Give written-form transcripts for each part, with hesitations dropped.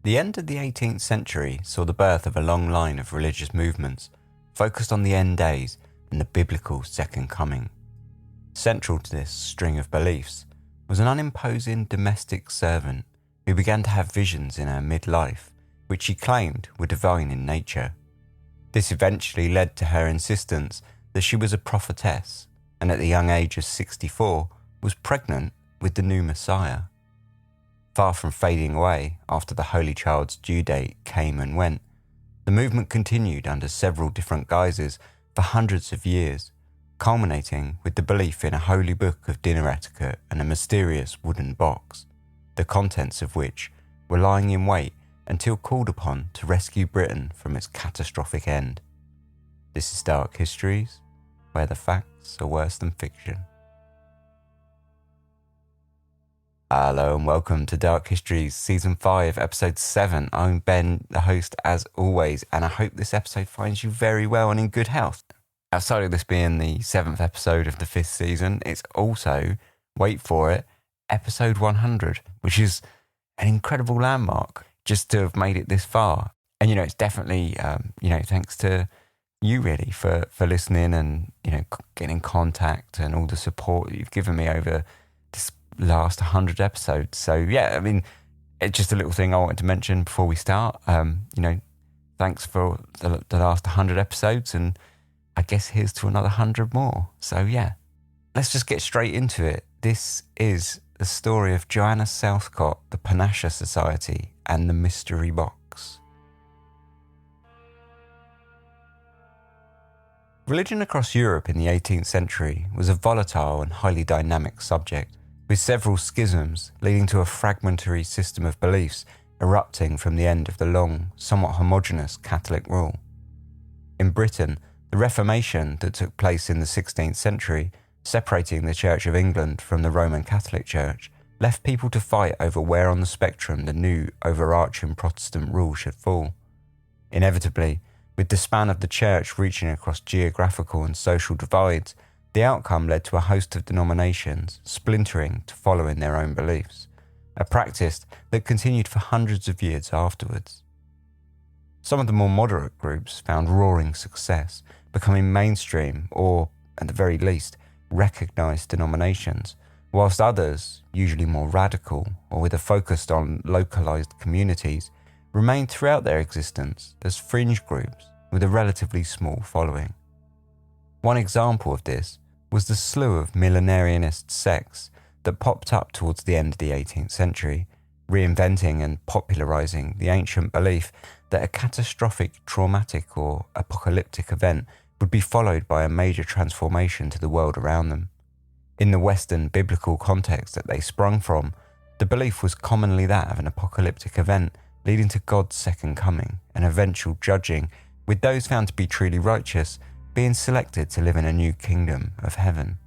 The end of the 18th century saw the birth of a long line of religious movements focused on the end days and the biblical second coming. Central to this string of beliefs was an unimposing domestic servant who began to have visions in her midlife, which she claimed were divine in nature. This eventually led to her insistence that she was a prophetess, and at the young age of 64 was pregnant with the new Messiah. Far from fading away after the Holy Child's due date came and went, the movement continued under several different guises for hundreds of years, culminating with the belief in a holy book of dinner etiquette and a mysterious wooden box, the contents of which were lying in wait until called upon to rescue Britain from its catastrophic end. This is Dark Histories, where the facts are worse than fiction. Hello and welcome to Dark Histories Season 5, Episode 7. I'm Ben, the host as always, and I hope this episode finds you very well and in good health. Outside of this being the 7th episode of the 5th season, it's also, wait for it, Episode 100, which is an incredible landmark just to have made it this far. And, it's definitely, thanks to you really for listening and, getting in contact and all the support that you've given me over this last 100 episodes. So yeah, it's just a little thing I wanted to mention before we start. Thanks for the last 100 episodes, and I guess here's to another 100 more. So yeah, let's just get straight into it. This is the story of Joanna Southcott, the Panasha Society, and the Mystery Box. Religion across Europe in the 18th century was a volatile and highly dynamic subject, with several schisms leading to a fragmentary system of beliefs erupting from the end of the long, somewhat homogeneous Catholic rule. In Britain, the Reformation that took place in the 16th century, separating the Church of England from the Roman Catholic Church, left people to fight over where on the spectrum the new overarching Protestant rule should fall. Inevitably, with the span of the Church reaching across geographical and social divides, the outcome led to a host of denominations splintering to follow in their own beliefs, a practice that continued for hundreds of years afterwards. Some of the more moderate groups found roaring success, becoming mainstream or, at the very least, recognised denominations, whilst others, usually more radical or with a focus on localised communities, remained throughout their existence as fringe groups with a relatively small following. One example of this was the slew of millenarianist sects that popped up towards the end of the 18th century, reinventing and popularising the ancient belief that a catastrophic, traumatic or apocalyptic event would be followed by a major transformation to the world around them. In the Western biblical context that they sprung from, the belief was commonly that of an apocalyptic event leading to God's second coming and eventual judging, with those found to be truly righteous being selected to live in a new kingdom of heaven.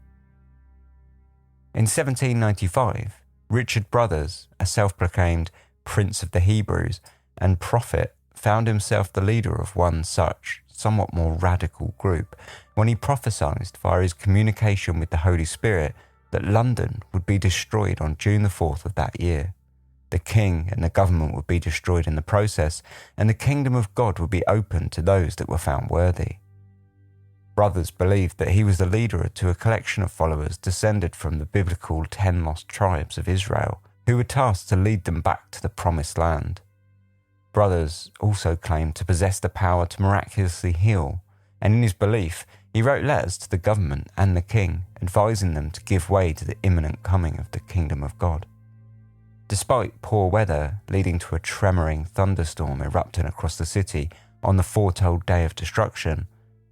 In 1795, Richard Brothers, a self-proclaimed Prince of the Hebrews and prophet, found himself the leader of one such, somewhat more radical group when he prophesied via his communication with the Holy Spirit that London would be destroyed on June the 4th of that year. The king and the government would be destroyed in the process, and the kingdom of God would be opened to those that were found worthy. Brothers believed that he was the leader to a collection of followers descended from the biblical 10 lost tribes of Israel, who were tasked to lead them back to the promised land. Brothers also claimed to possess the power to miraculously heal, and in his belief, he wrote letters to the government and the king, advising them to give way to the imminent coming of the kingdom of God. Despite poor weather leading to a tremoring thunderstorm erupting across the city on the foretold day of destruction,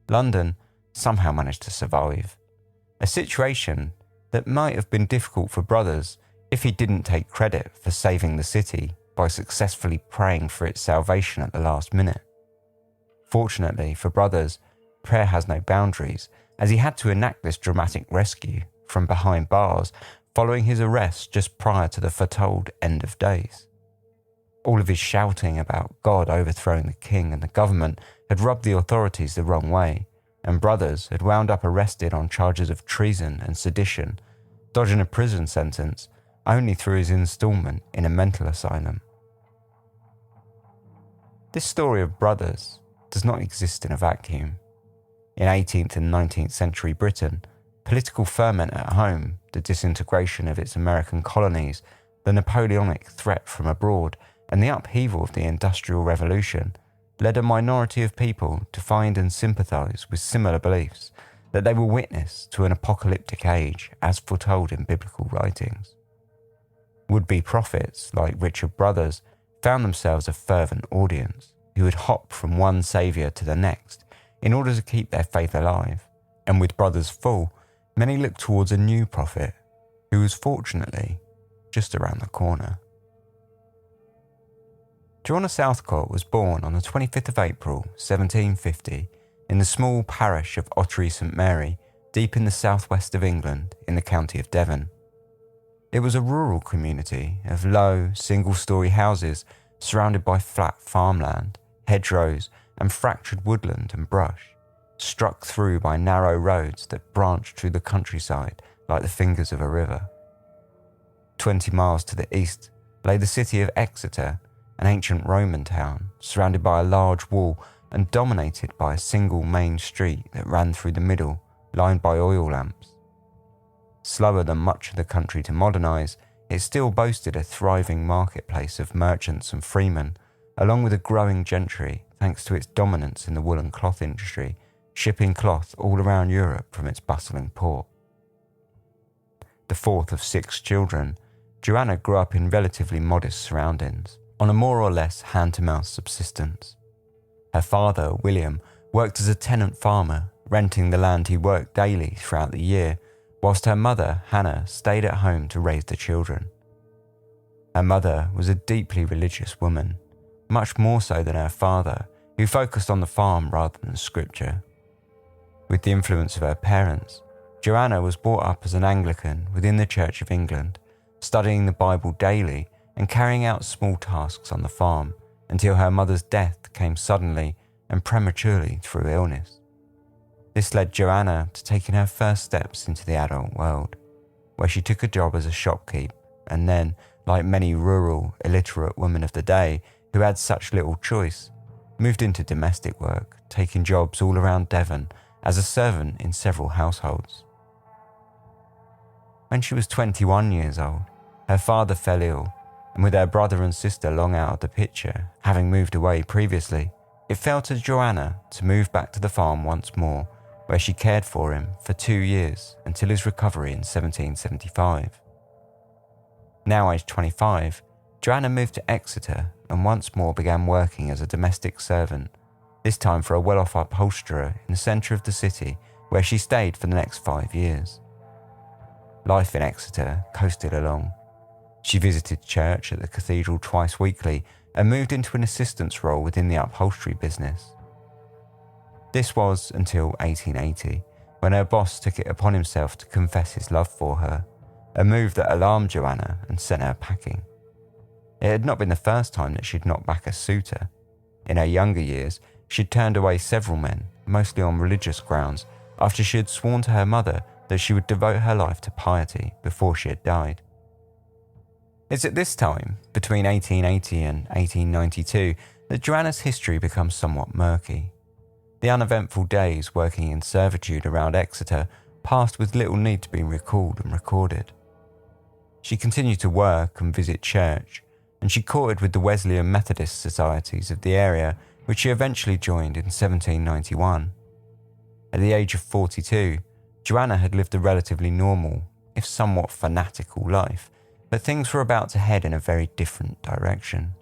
London somehow managed to survive. A situation that might have been difficult for Brothers if he didn't take credit for saving the city by successfully praying for its salvation at the last minute. Fortunately for Brothers, prayer has no boundaries, as he had to enact this dramatic rescue from behind bars following his arrest just prior to the foretold end of days. All of his shouting about God overthrowing the king and the government had rubbed the authorities the wrong way, and Brothers had wound up arrested on charges of treason and sedition, dodging a prison sentence only through his installment in a mental asylum. This story of brothers does not exist in a vacuum. In 18th and 19th century Britain, political ferment at home, the disintegration of its American colonies, the Napoleonic threat from abroad, and the upheaval of the Industrial Revolution led a minority of people to find and sympathise with similar beliefs that they were witness to an apocalyptic age as foretold in biblical writings. Would-be prophets like Richard Brothers found themselves a fervent audience who would hop from one saviour to the next in order to keep their faith alive, and with Brothers full, many looked towards a new prophet who was fortunately just around the corner. Joanna Southcott was born on the 25th of April 1750 in the small parish of Ottery St Mary, deep in the southwest of England in the county of Devon. It was a rural community of low, single-storey houses surrounded by flat farmland, hedgerows and fractured woodland and brush, struck through by narrow roads that branched through the countryside like the fingers of a river. 20 miles to the east lay the city of Exeter, an ancient Roman town surrounded by a large wall and dominated by a single main street that ran through the middle, lined by oil lamps. Slower than much of the country to modernise, it still boasted a thriving marketplace of merchants and freemen, along with a growing gentry thanks to its dominance in the woolen cloth industry, shipping cloth all around Europe from its bustling port. The fourth of 6 children, Joanna grew up in relatively modest surroundings, on a more or less hand-to-mouth subsistence. Her father, William, worked as a tenant farmer, renting the land he worked daily throughout the year, whilst her mother, Hannah, stayed at home to raise the children. Her mother was a deeply religious woman, much more so than her father, who focused on the farm rather than scripture. With the influence of her parents, Joanna was brought up as an Anglican within the Church of England, studying the Bible daily and carrying out small tasks on the farm until her mother's death came suddenly and prematurely through illness. This led Joanna to taking her first steps into the adult world, where she took a job as a shopkeep and then, like many rural, illiterate women of the day who had such little choice, moved into domestic work, taking jobs all around Devon as a servant in several households. When she was 21 years old, her father fell ill, and with her brother and sister long out of the picture, having moved away previously, it fell to Joanna to move back to the farm once more, where she cared for him for 2 years until his recovery in 1775. Now aged 25, Joanna moved to Exeter and once more began working as a domestic servant, this time for a well-off upholsterer in the centre of the city, where she stayed for the next 5 years. Life in Exeter coasted along. She visited church at the cathedral twice weekly and moved into an assistant's role within the upholstery business. This was until 1880, when her boss took it upon himself to confess his love for her, a move that alarmed Joanna and sent her packing. It had not been the first time that she'd knocked back a suitor. In her younger years, she'd turned away several men, mostly on religious grounds, after she had sworn to her mother that she would devote her life to piety before she had died. It's at this time, between 1880 and 1892, that Joanna's history becomes somewhat murky. The uneventful days working in servitude around Exeter passed with little need to be recalled and recorded. She continued to work and visit church, and she courted with the Wesleyan Methodist societies of the area, which she eventually joined in 1791. At the age of 42, Joanna had lived a relatively normal, if somewhat fanatical life, but things were about to head in a very different direction.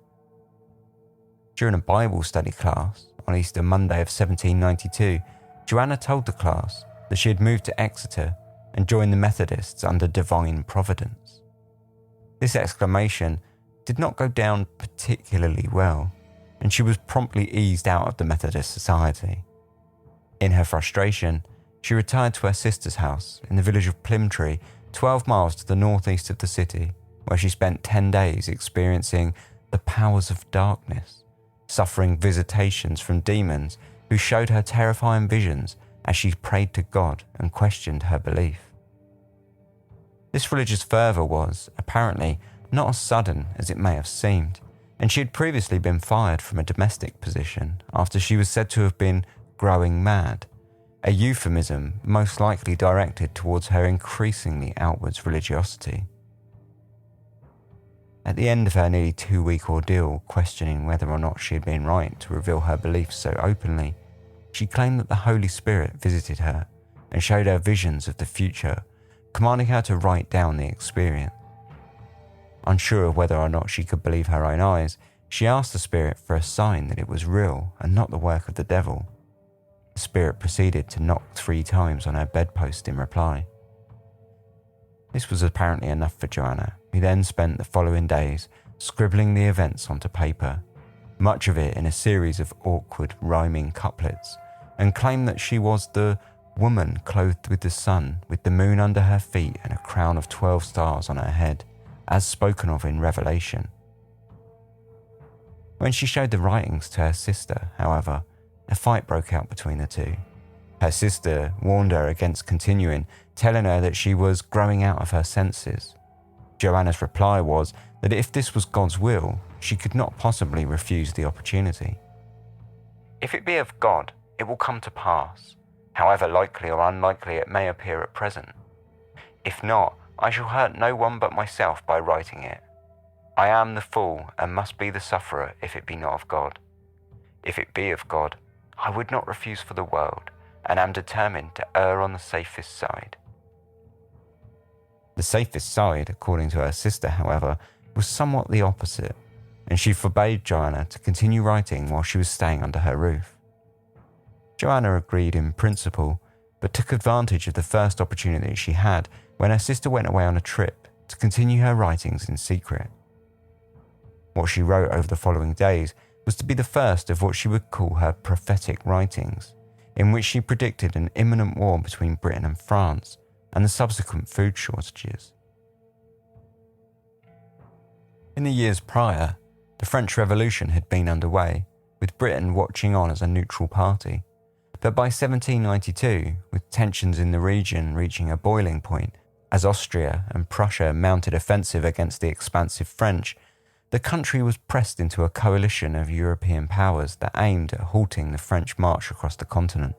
During a Bible study class on Easter Monday of 1792, Joanna told the class that she had moved to Exeter and joined the Methodists under divine providence. This exclamation did not go down particularly well, and she was promptly eased out of the Methodist Society. In her frustration, she retired to her sister's house in the village of Plymtree, 12 miles to the northeast of the city, where she spent 10 days experiencing the powers of darkness, suffering visitations from demons who showed her terrifying visions as she prayed to God and questioned her belief. This religious fervour was, apparently, not as sudden as it may have seemed, and she had previously been fired from a domestic position after she was said to have been growing mad, a euphemism most likely directed towards her increasingly outwards religiosity. At the end of her nearly 2-week ordeal, questioning whether or not she had been right to reveal her beliefs so openly, she claimed that the Holy Spirit visited her and showed her visions of the future, commanding her to write down the experience. Unsure of whether or not she could believe her own eyes, she asked the Spirit for a sign that it was real and not the work of the devil. The Spirit proceeded to knock 3 times on her bedpost in reply. This was apparently enough for Joanna, who then spent the following days scribbling the events onto paper, much of it in a series of awkward rhyming couplets, and claimed that she was the woman clothed with the sun, with the moon under her feet and a crown of 12 stars on her head, as spoken of in Revelation. When she showed the writings to her sister, however, a fight broke out between the two. Her sister warned her against continuing, telling her that she was growing out of her senses. Joanna's reply was that if this was God's will, she could not possibly refuse the opportunity. "If it be of God, it will come to pass, however likely or unlikely it may appear at present. If not, I shall hurt no one but myself by writing it. I am the fool and must be the sufferer if it be not of God. If it be of God, I would not refuse for the world, and am determined to err on the safest side." The safest side, according to her sister, however, was somewhat the opposite, and she forbade Joanna to continue writing while she was staying under her roof. Joanna agreed in principle, but took advantage of the first opportunity she had when her sister went away on a trip to continue her writings in secret. What she wrote over the following days was to be the first of what she would call her prophetic writings, in which she predicted an imminent war between Britain and France and the subsequent food shortages. In the years prior, the French Revolution had been underway, with Britain watching on as a neutral party. But by 1792, with tensions in the region reaching a boiling point, as Austria and Prussia mounted offensive against the expansive French, the country was pressed into a coalition of European powers that aimed at halting the French march across the continent.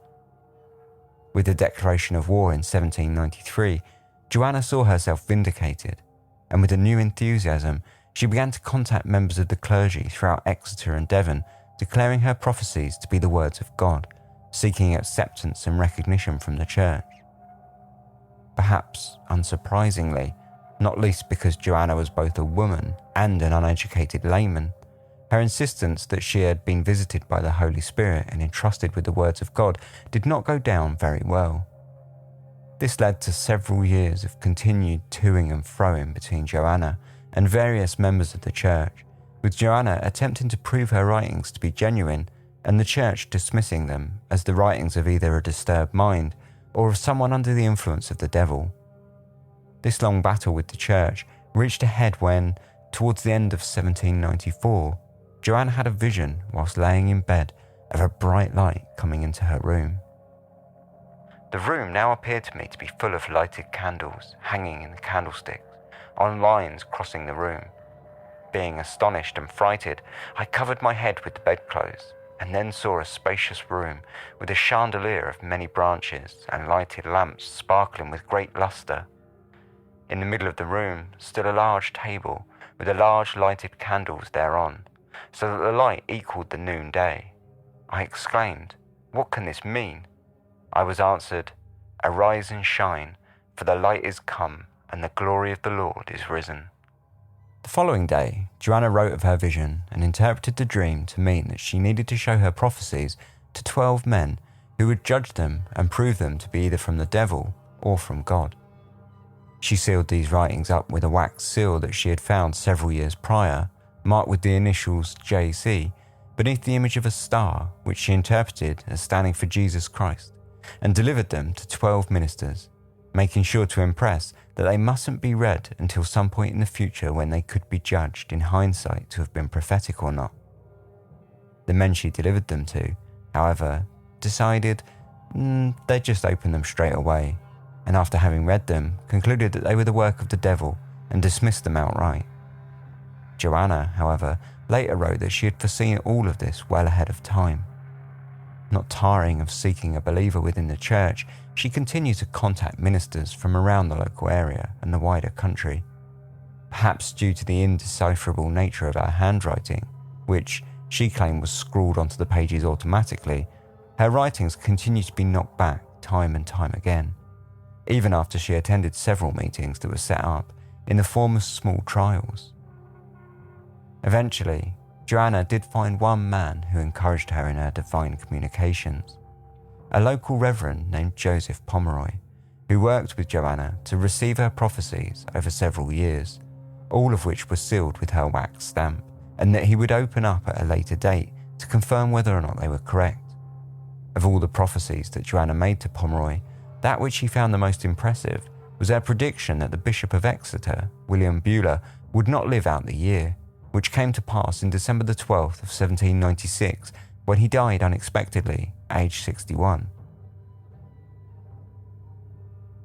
With the declaration of war in 1793, Joanna saw herself vindicated, and with a new enthusiasm, she began to contact members of the clergy throughout Exeter and Devon, declaring her prophecies to be the words of God, seeking acceptance and recognition from the church. Perhaps unsurprisingly, not least because Joanna was both a woman and an uneducated layman, her insistence that she had been visited by the Holy Spirit and entrusted with the words of God did not go down very well. This led to several years of continued toing and froing between Joanna and various members of the church, with Joanna attempting to prove her writings to be genuine and the church dismissing them as the writings of either a disturbed mind or of someone under the influence of the devil. This long battle with the church reached a head when, towards the end of 1794, Joanna had a vision whilst laying in bed of a bright light coming into her room. "The room now appeared to me to be full of lighted candles hanging in the candlesticks, on lines crossing the room. Being astonished and frighted, I covered my head with the bedclothes, and then saw a spacious room with a chandelier of many branches and lighted lamps sparkling with great lustre. In the middle of the room stood a large table with a large lighted candles thereon, so that the light equalled the noonday. I exclaimed, 'What can this mean?' I was answered, 'Arise and shine, for the light is come, and the glory of the Lord is risen.'" The following day, Joanna wrote of her vision and interpreted the dream to mean that she needed to show her prophecies to 12 men who would judge them and prove them to be either from the devil or from God. She sealed these writings up with a wax seal that she had found several years prior, marked with the initials JC, beneath the image of a star, which she interpreted as standing for Jesus Christ, and delivered them to 12 ministers, making sure to impress that they mustn't be read until some point in the future when they could be judged in hindsight to have been prophetic or not. The men she delivered them to, however, decided they'd just open them straight away, and after having read them, concluded that they were the work of the devil and dismissed them outright. Joanna, however, later wrote that she had foreseen all of this well ahead of time. Not tiring of seeking a believer within the church, she continued to contact ministers from around the local area and the wider country. Perhaps due to the indecipherable nature of her handwriting, which she claimed was scrawled onto the pages automatically, her writings continued to be knocked back time and time again, even after she attended several meetings that were set up in the form of small trials. Eventually, Joanna did find one man who encouraged her in her divine communications, a local reverend named Joseph Pomeroy, who worked with Joanna to receive her prophecies over several years, all of which were sealed with her wax stamp, and that he would open up at a later date to confirm whether or not they were correct. Of all the prophecies that Joanna made to Pomeroy, that which he found the most impressive was her prediction that the Bishop of Exeter, William Buller, would not live out the year, which came to pass in December the 12th of 1796, when he died unexpectedly, aged 61.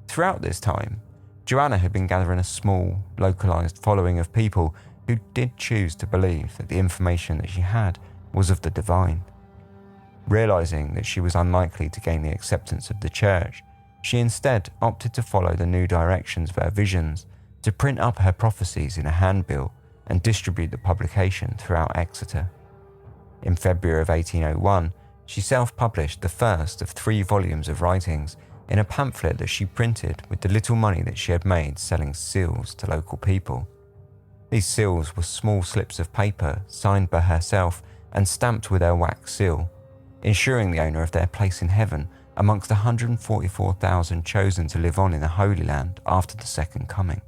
Throughout this time, Joanna had been gathering a small, localised following of people who did choose to believe that the information that she had was of the divine. Realising that she was unlikely to gain the acceptance of the church, she instead opted to follow the new directions of her visions, to print up her prophecies in a handbill and distribute the publication throughout Exeter. In February of 1801, she self-published the first of 3 volumes of writings in a pamphlet that she printed with the little money that she had made selling seals to local people. These seals were small slips of paper signed by herself and stamped with her wax seal, ensuring the owner of their place in heaven amongst the 144,000 chosen to live on in the Holy Land after the Second Coming.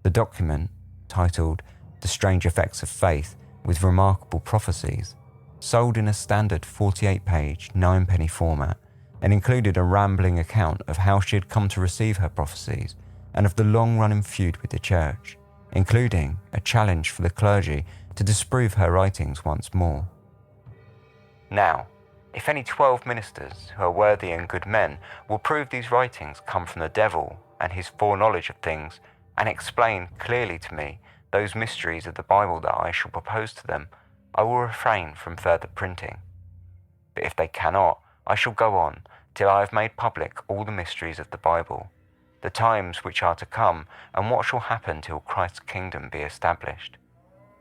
The document, titled The Strange Effects of Faith with Remarkable Prophecies, sold in a standard 48-page, 9-penny format, and included a rambling account of how she had come to receive her prophecies and of the long-running feud with the church, including a challenge for the clergy to disprove her writings once more. Now, if any 12 ministers who are worthy and good men will prove these writings come from the devil and his foreknowledge of things, and explain clearly to me those mysteries of the Bible that I shall propose to them, I will refrain from further printing. But if they cannot, I shall go on till I have made public all the mysteries of the Bible, the times which are to come, and what shall happen till Christ's kingdom be established.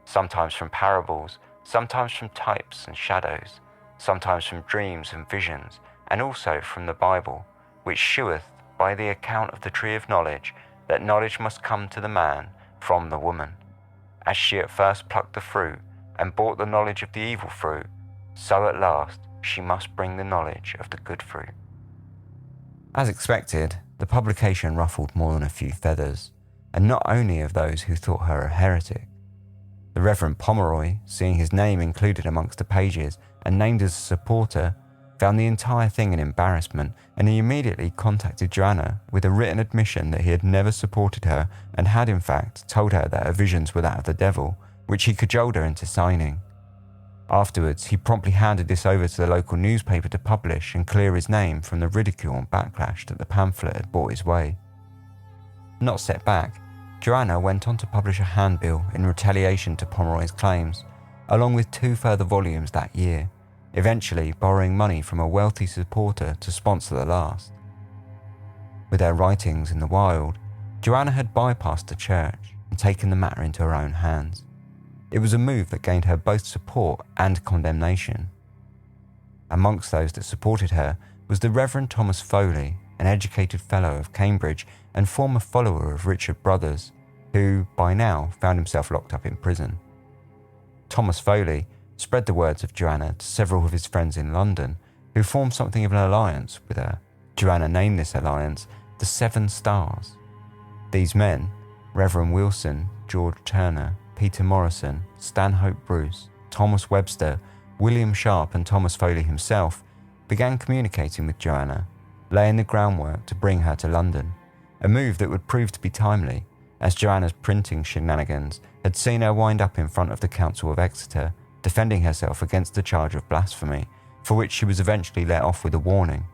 Sometimes from parables, sometimes from types and shadows, sometimes from dreams and visions, and also from the Bible, which sheweth by the account of the tree of knowledge that knowledge must come to the man from the woman. As she at first plucked the fruit and brought the knowledge of the evil fruit, so at last she must bring the knowledge of the good fruit. As expected, the publication ruffled more than a few feathers, and not only of those who thought her a heretic. The Reverend Pomeroy, seeing his name included amongst the pages and named as a supporter, found the entire thing an embarrassment, and he immediately contacted Joanna with a written admission that he had never supported her and had in fact told her that her visions were that of the devil, which he cajoled her into signing. Afterwards, he promptly handed this over to the local newspaper to publish and clear his name from the ridicule and backlash that the pamphlet had brought his way. Not set back, Joanna went on to publish a handbill in retaliation to Pomeroy's claims, along with 2 further volumes that year, eventually borrowing money from a wealthy supporter to sponsor the last. With her writings in the wild, Joanna had bypassed the church and taken the matter into her own hands. It was a move that gained her both support and condemnation. Amongst those that supported her was the Reverend Thomas Foley, an educated fellow of Cambridge and former follower of Richard Brothers, who by now found himself locked up in prison. Thomas Foley spread the words of Joanna to several of his friends in London, who formed something of an alliance with her. Joanna named this alliance the 7 Stars. These men, Reverend Wilson, George Turner, Peter Morrison, Stanhope Bruce, Thomas Webster, William Sharp and Thomas Foley himself, began communicating with Joanna, laying the groundwork to bring her to London, a move that would prove to be timely, as Joanna's printing shenanigans had seen her wind up in front of the Council of Exeter, defending herself against the charge of blasphemy, for which she was eventually let off with a warning.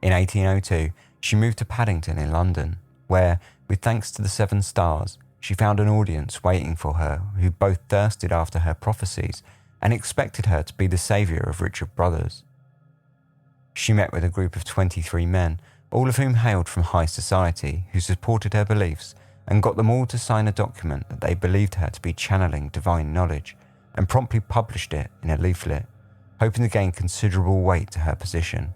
In 1802, she moved to Paddington in London, where, with thanks to the 7 Stars, she found an audience waiting for her who both thirsted after her prophecies and expected her to be the saviour of Richard's brothers. She met with a group of 23 men, all of whom hailed from high society, who supported her beliefs and got them all to sign a document that they believed her to be channeling divine knowledge, and promptly published it in a leaflet, hoping to gain considerable weight to her position.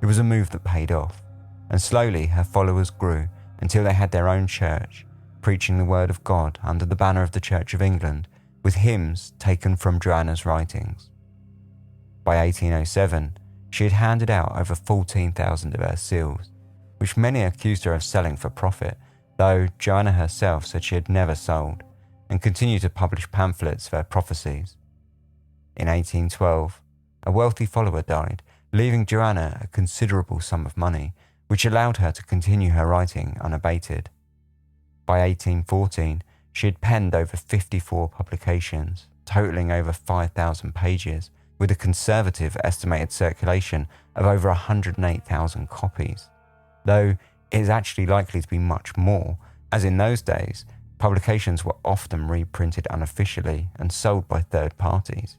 It was a move that paid off, and slowly her followers grew until they had their own church, preaching the word of God under the banner of the Church of England, with hymns taken from Joanna's writings. By 1807, she had handed out over 14,000 of her seals, which many accused her of selling for profit, though Joanna herself said she had never sold, and continued to publish pamphlets of her prophecies. In 1812, a wealthy follower died, leaving Joanna a considerable sum of money, which allowed her to continue her writing unabated. By 1814, she had penned over 54 publications, totaling over 5,000 pages, with a conservative estimated circulation of over 108,000 copies, though it is actually likely to be much more, as in those days, publications were often reprinted unofficially and sold by third parties.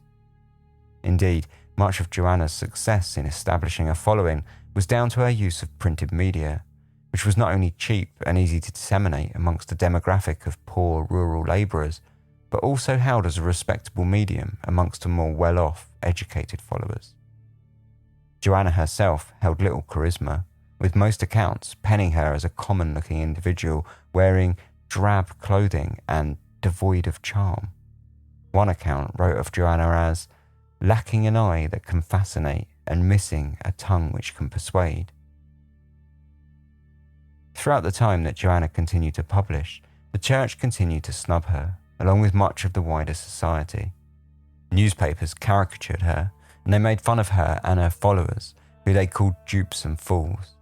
Indeed, much of Joanna's success in establishing a following was down to her use of printed media, which was not only cheap and easy to disseminate amongst a demographic of poor rural labourers, but also held as a respectable medium amongst the more well-off, educated followers. Joanna herself held little charisma, with most accounts penning her as a common-looking individual wearing drab clothing and devoid of charm. One account wrote of Joanna as lacking an eye that can fascinate and missing a tongue which can persuade. Throughout the time that Joanna continued to publish, the church continued to snub her, along with much of the wider society. Newspapers caricatured her, and they made fun of her and her followers, who they called dupes and fools.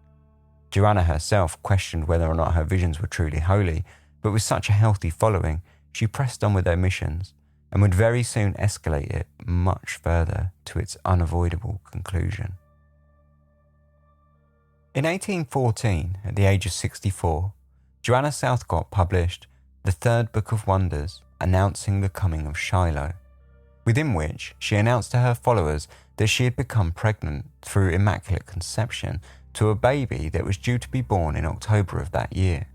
Joanna herself questioned whether or not her visions were truly holy, but with such a healthy following, she pressed on with her missions, and would very soon escalate it much further to its unavoidable conclusion. In 1814, at the age of 64, Joanna Southcott published the Third Book of Wonders, announcing the coming of Shiloh, within which she announced to her followers that she had become pregnant through immaculate conception to a baby that was due to be born in October of that year.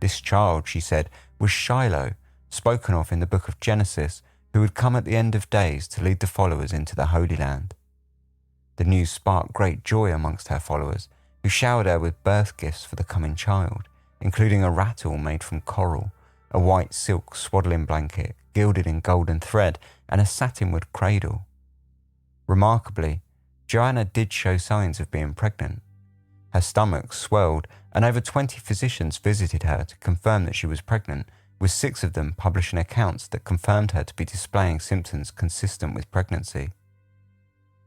This child, she said, was Shiloh, spoken of in the book of Genesis, who would come at the end of days to lead the followers into the Holy Land. The news sparked great joy amongst her followers, who showered her with birth gifts for the coming child, including a rattle made from coral, a white silk swaddling blanket gilded in golden thread, and a satinwood cradle. Remarkably, Joanna did show signs of being pregnant. Her stomach swelled, and over 20 physicians visited her to confirm that she was pregnant, with 6 of them publishing accounts that confirmed her to be displaying symptoms consistent with pregnancy.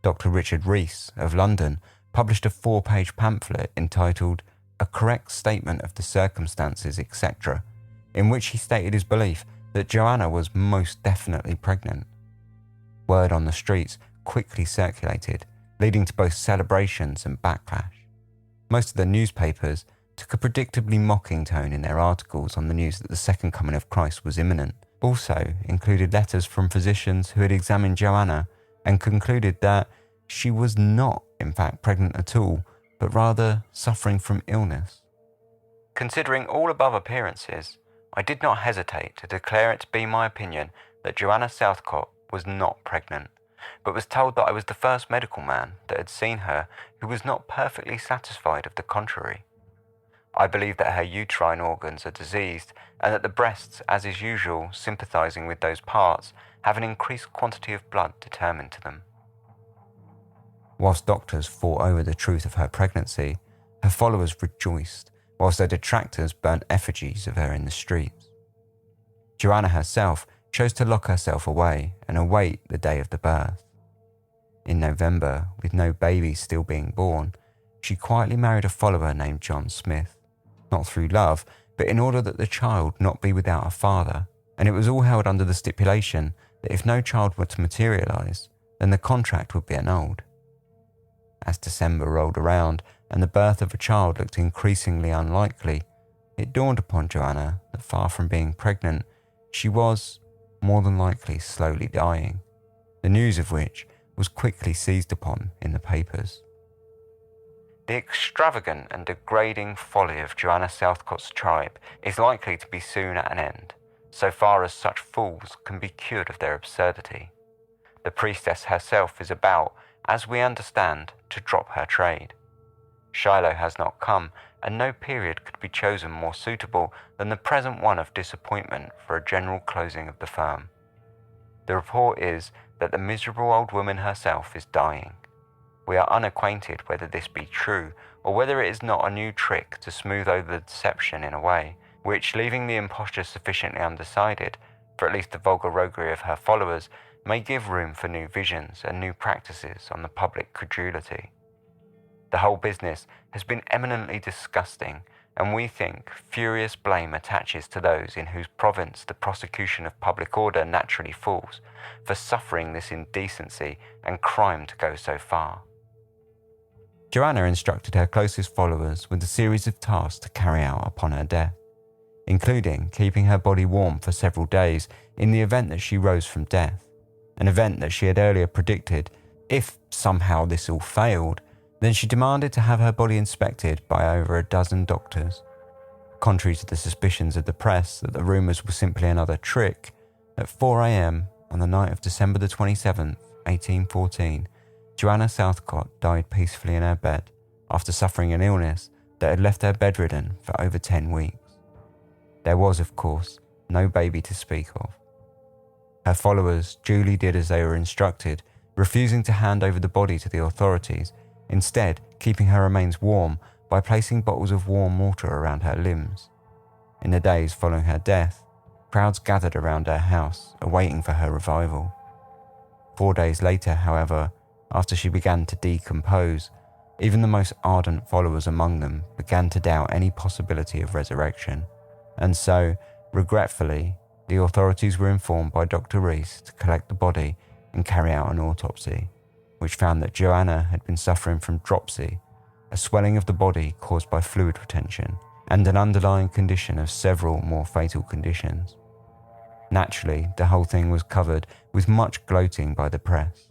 Dr. Richard Rees of London published a 4-page pamphlet entitled A Correct Statement of the Circumstances, etc., in which he stated his belief that Joanna was most definitely pregnant. Word on the streets quickly circulated, leading to both celebrations and backlash. Most of the newspapers took a predictably mocking tone in their articles on the news that the second coming of Christ was imminent. Also included letters from physicians who had examined Joanna and concluded that she was not, in fact, pregnant at all, but rather suffering from illness. Considering all above appearances, I did not hesitate to declare it to be my opinion that Joanna Southcott was not pregnant, but was told that I was the first medical man that had seen her who was not perfectly satisfied of the contrary. I believe that her uterine organs are diseased, and that the breasts, as is usual, sympathizing with those parts, have an increased quantity of blood determined to them. Whilst doctors fought over the truth of her pregnancy, her followers rejoiced, whilst their detractors burnt effigies of her in the streets. Joanna herself chose to lock herself away and await the day of the birth. In November, with no baby still being born, she quietly married a follower named John Smith, not through love, but in order that the child not be without a father, and it was all held under the stipulation that if no child were to materialise, then the contract would be annulled. As December rolled around and the birth of a child looked increasingly unlikely, it dawned upon Joanna that far from being pregnant, she was, more than likely, slowly dying, the news of which was quickly seized upon in the papers. The extravagant and degrading folly of Joanna Southcott's tribe is likely to be soon at an end, so far as such fools can be cured of their absurdity. The priestess herself is about, as we understand, to drop her trade. Shiloh has not come, and no period could be chosen more suitable than the present one of disappointment for a general closing of the firm. The report is that the miserable old woman herself is dying. We are unacquainted whether this be true, or whether it is not a new trick to smooth over the deception in a way, which, leaving the imposture sufficiently undecided, for at least the vulgar roguery of her followers, may give room for new visions and new practices on the public credulity. The whole business has been eminently disgusting, and we think furious blame attaches to those in whose province the prosecution of public order naturally falls, for suffering this indecency and crime to go so far. Joanna instructed her closest followers with a series of tasks to carry out upon her death, including keeping her body warm for several days in the event that she rose from death, an event that she had earlier predicted. If somehow this all failed, then she demanded to have her body inspected by over a dozen doctors. Contrary to the suspicions of the press that the rumours were simply another trick, at 4 a.m. on the night of December the 27th, 1814, Joanna Southcott died peacefully in her bed after suffering an illness that had left her bedridden for over 10 weeks. There was, of course, no baby to speak of. Her followers duly did as they were instructed, refusing to hand over the body to the authorities, instead keeping her remains warm by placing bottles of warm water around her limbs. In the days following her death, crowds gathered around her house, awaiting for her revival. 4 days later, however, after she began to decompose, even the most ardent followers among them began to doubt any possibility of resurrection, and so, regretfully, the authorities were informed by Dr. Rees to collect the body and carry out an autopsy, which found that Joanna had been suffering from dropsy, a swelling of the body caused by fluid retention, and an underlying condition of several more fatal conditions. Naturally, the whole thing was covered with much gloating by the press.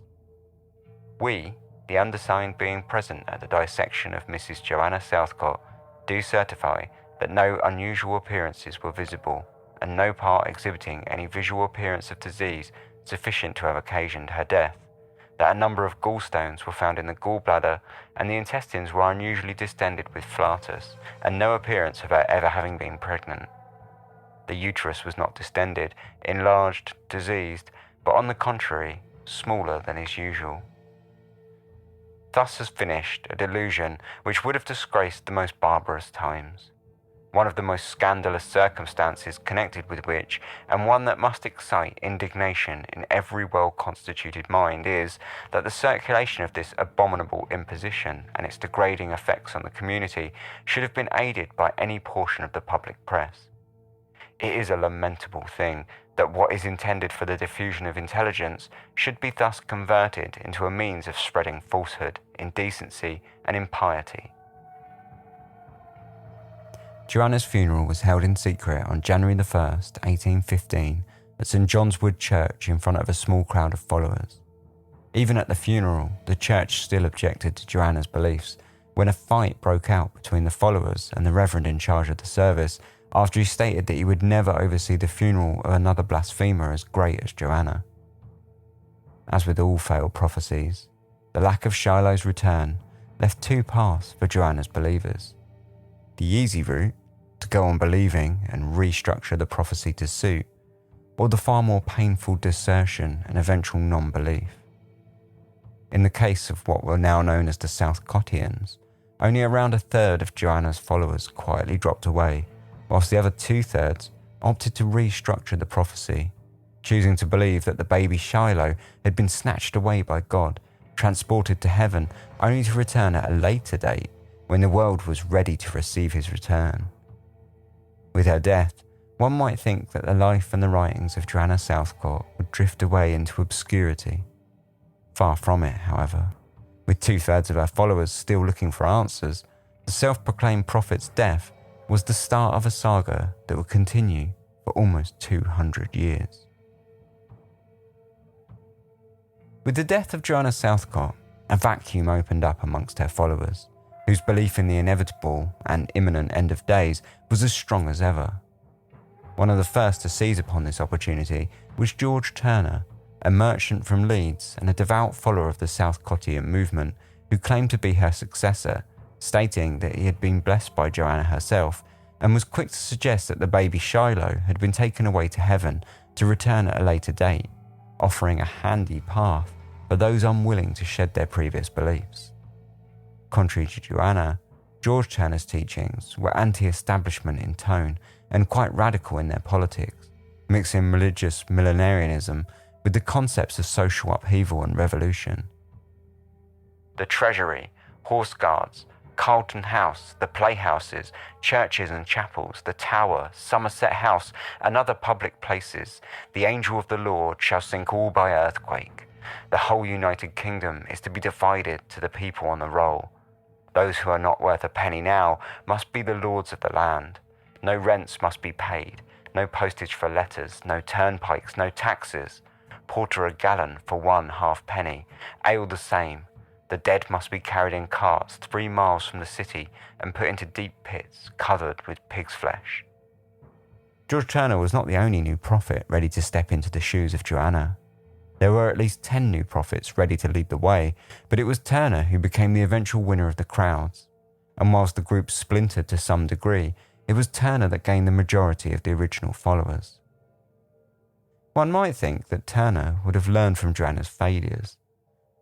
We, the undersigned being present at the dissection of Mrs. Joanna Southcott, do certify that no unusual appearances were visible, and no part exhibiting any visual appearance of disease sufficient to have occasioned her death, that a number of gallstones were found in the gallbladder, and the intestines were unusually distended with flatus, and no appearance of her ever having been pregnant. The uterus was not distended, enlarged, diseased, but on the contrary, smaller than is usual. Thus has finished a delusion which would have disgraced the most barbarous times. One of the most scandalous circumstances connected with which, and one that must excite indignation in every well-constituted mind, is that the circulation of this abominable imposition and its degrading effects on the community should have been aided by any portion of the public press. It is a lamentable thing that what is intended for the diffusion of intelligence should be thus converted into a means of spreading falsehood, indecency, and impiety. Joanna's funeral was held in secret on January the 1st, 1815, at St. John's Wood Church in front of a small crowd of followers. Even at the funeral, the church still objected to Joanna's beliefs, when a fight broke out between the followers and the reverend in charge of the service, after he stated that he would never oversee the funeral of another blasphemer as great as Joanna. As with all failed prophecies, the lack of Shiloh's return left two paths for Joanna's believers. The easy route, to go on believing and restructure the prophecy to suit, or the far more painful desertion and eventual non-belief. In the case of what were now known as the Southcottians, only around a third of Joanna's followers quietly dropped away, whilst the other 2/3 opted to restructure the prophecy, choosing to believe that the baby Shiloh had been snatched away by God, transported to heaven, only to return at a later date when the world was ready to receive his return. With her death, one might think that the life and the writings of Joanna Southcott would drift away into obscurity. Far from it, however. With 2/3 of her followers still looking for answers, the self-proclaimed prophet's death was the start of a saga that would continue for almost 200 years. With the death of Joanna Southcott, a vacuum opened up amongst her followers, whose belief in the inevitable and imminent end of days was as strong as ever. One of the first to seize upon this opportunity was George Turner, a merchant from Leeds and a devout follower of the Southcottian movement, who claimed to be her successor, stating that he had been blessed by Joanna herself, and was quick to suggest that the baby Shiloh had been taken away to heaven to return at a later date, offering a handy path for those unwilling to shed their previous beliefs. Contrary to Joanna, George Turner's teachings were anti-establishment in tone and quite radical in their politics, mixing religious millenarianism with the concepts of social upheaval and revolution. The Treasury, Horse Guards, Carlton House, the playhouses, churches and chapels, the Tower, Somerset House, and other public places, the angel of the Lord shall sink all by earthquake. The whole United Kingdom is to be divided to the people on the roll. Those who are not worth a penny now must be the lords of the land. No rents must be paid, no postage for letters, no turnpikes, no taxes. Porter a gallon for 1 halfpenny, ale the same. The dead must be carried in carts 3 miles from the city and put into deep pits covered with pig's flesh. George Turner was not the only new prophet ready to step into the shoes of Joanna. There were at least 10 new prophets ready to lead the way, but it was Turner who became the eventual winner of the crowds. And whilst the group splintered to some degree, it was Turner that gained the majority of the original followers. One might think that Turner would have learned from Joanna's failures,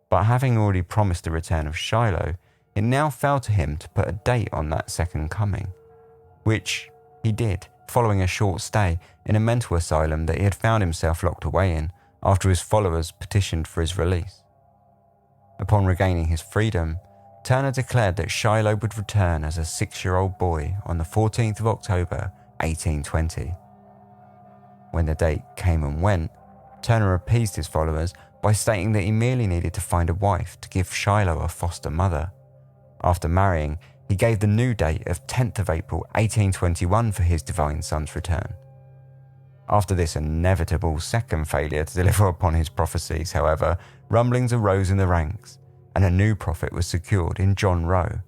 but having already promised the return of Shiloh, it now fell to him to put a date on that second coming, which he did, following a short stay in a mental asylum that he had found himself locked away in after his followers petitioned for his release. Upon regaining his freedom, Turner declared that Shiloh would return as a 6-year-old boy on the 14th of October, 1820. When the date came and went, Turner appeased his followers by stating that he merely needed to find a wife to give Shiloh a foster mother. After marrying, he gave the new date of 10th of April 1821 for his divine son's return. After this inevitable second failure to deliver upon his prophecies, however, rumblings arose in the ranks, and a new prophet was secured in John Rowe,